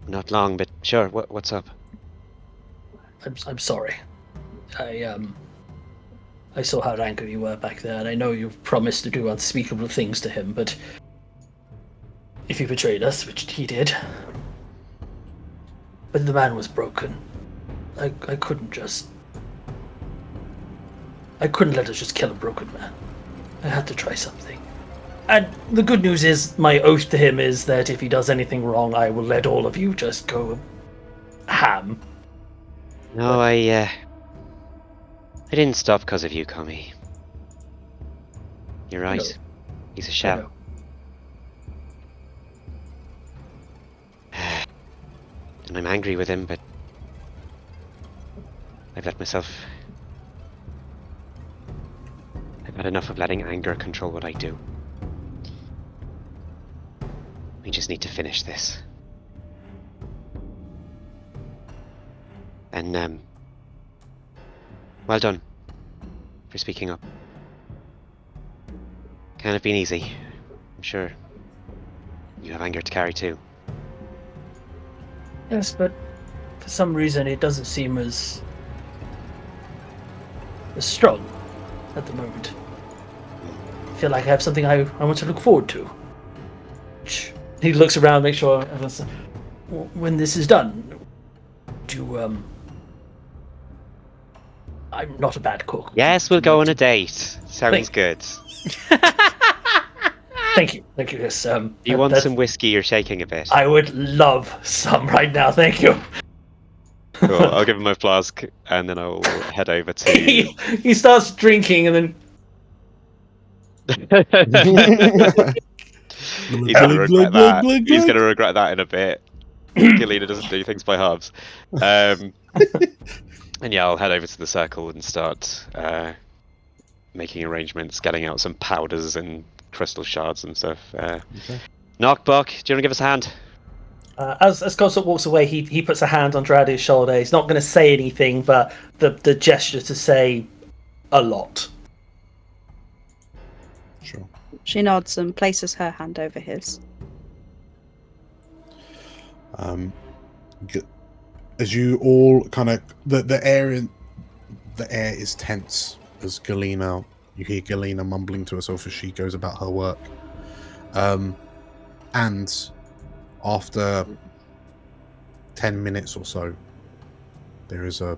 Not long, but sure. What's up? I'm sorry. I saw how angry you were back there, and I know you've promised to do unspeakable things to him, but if he betrayed us, which he did, but the man was broken. I couldn't let us just kill a broken man. I had to try something. And the good news is, my oath to him is that if he does anything wrong, I will let all of you just go ham. No, but I didn't stop because of you, Kami. You're right. He's a shell. And I'm angry with him, but I've had enough of letting anger control what I do. We just need to finish this. And, well done for speaking up. can't have been easy. I'm sure you have anger to carry too. Yes, but for some reason it doesn't seem as strong at the moment. I feel like I have something I want to look forward to. He looks around, make sure everyone's. When this is done, do I'm not a bad cook. Yes, we'll go on a date. Sounds good. Thank you. Yes. Do you want some whiskey? You're shaking a bit. I would love some right now. Thank you. Cool. I'll give him my flask, and then I'll head over to. He starts drinking, and then He's gonna regret that. He's gonna regret that in a bit. Galena doesn't do things by halves. And yeah, I'll head over to the circle and start making arrangements, getting out some powders and crystal shards and stuff. Okay. Knockbuck, do you want to give us a hand? as Consort walks away, he puts a hand on Drada's shoulder. He's not going to say anything, but the gesture to say a lot. Sure. She nods and places her hand over his. As you all kind of the air is tense as Galena. You hear Galena mumbling to herself as she goes about her work. And after 10 minutes or so, there is a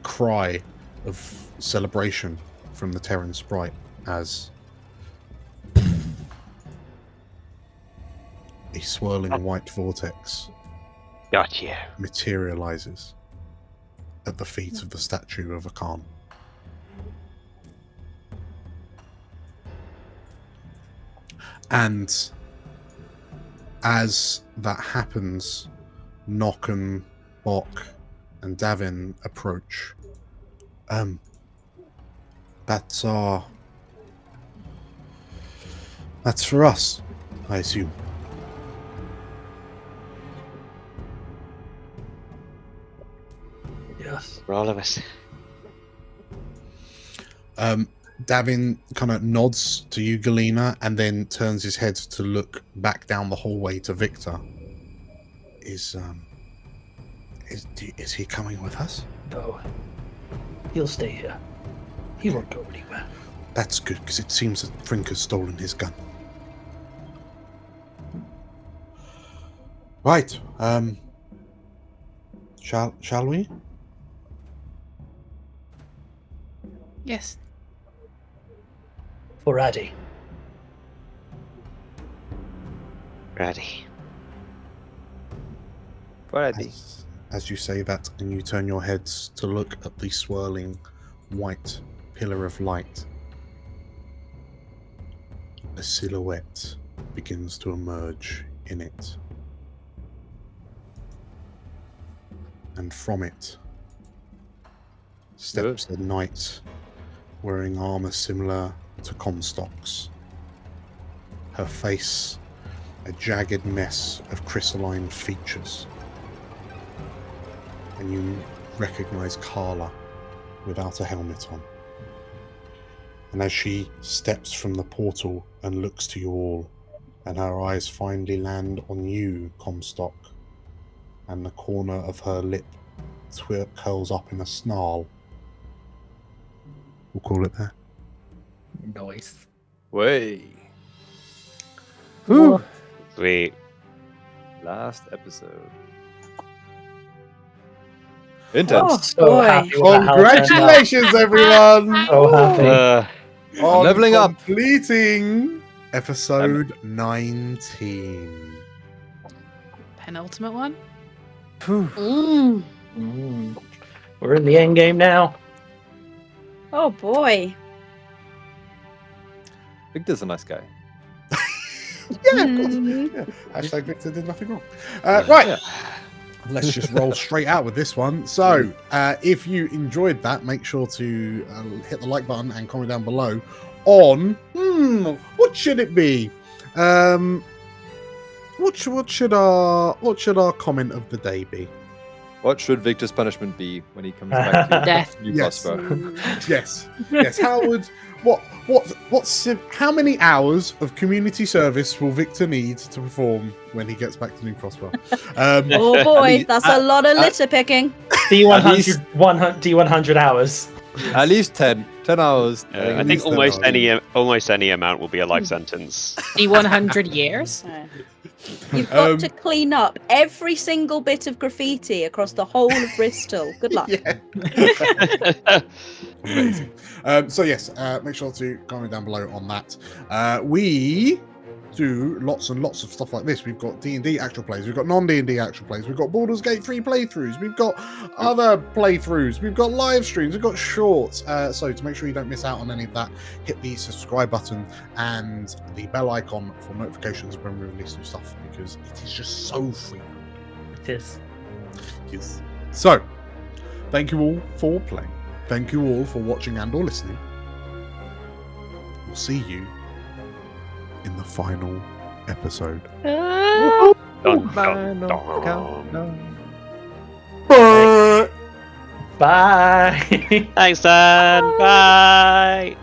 cry of celebration from the Terran sprite as a swirling white vortex Gotcha. materializes at the feet of the statue of Akan. And as that happens, Nock and Bok and Davin approach. That's for us, I assume. Yes. For all of us. Davin kind of nods to you, Galena, and then turns his head to look back down the hallway to Victor. Is he coming with us? No. He'll stay here. He won't go anywhere. That's good, because it seems that Frink has stolen his gun. Right. Shall we? Yes. For Addy. Ready. Ready. As you say that, and you turn your heads to look at the swirling white pillar of light, a silhouette begins to emerge in it. And from it steps a knight wearing armor similar to Comstock's. Her face a jagged mess of crystalline features. And you recognize Carla without a helmet on. And as she steps from the portal and looks to you all, and her eyes finally land on you, Comstock, and the corner of her lip curls up in a snarl. We'll call it there. Nice. Way. Whew. Sweet. Last episode. Intense. So happy with how it turned out. Congratulations, everyone! So happy. On leveling up. Completing episode 19. Penultimate one? We're in the end game now. Oh boy. Victor's a nice guy. Yeah, of course. Yeah. Hashtag Victor did nothing wrong. Right. Yeah. Let's just roll straight out with this one. So, if you enjoyed that, make sure to hit the like button and comment down below on what should it be? What should our comment of the day be? What should Victor's punishment be when he comes back to Death. New Yes. Prospero? Yes. How would How many hours of community service will Victor need to perform when he gets back to New Prosper? Oh boy, that's a lot of litter picking. D100 hours. At least 10 hours. I at think least almost they're almost any amount will be a life sentence. The 100 years? You've got to clean up every single bit of graffiti across the whole of Bristol. Good luck. Yeah. Amazing. So yes, make sure to comment down below on that. We do lots and lots of stuff like this. We've got D&D actual plays, we've got non-D&D actual plays, we've got Baldur's Gate 3 playthroughs, we've got other playthroughs, we've got live streams, we've got shorts. So to make sure you don't miss out on any of that, hit the subscribe button and the bell icon for notifications when we release new stuff, because it is just so free. It is. Yes. So, thank you all for playing. Thank you all for watching and or listening. We'll see you in the final episode. Dun, dun, Final dun. countdown. Bye. Thanks, Dan. Bye.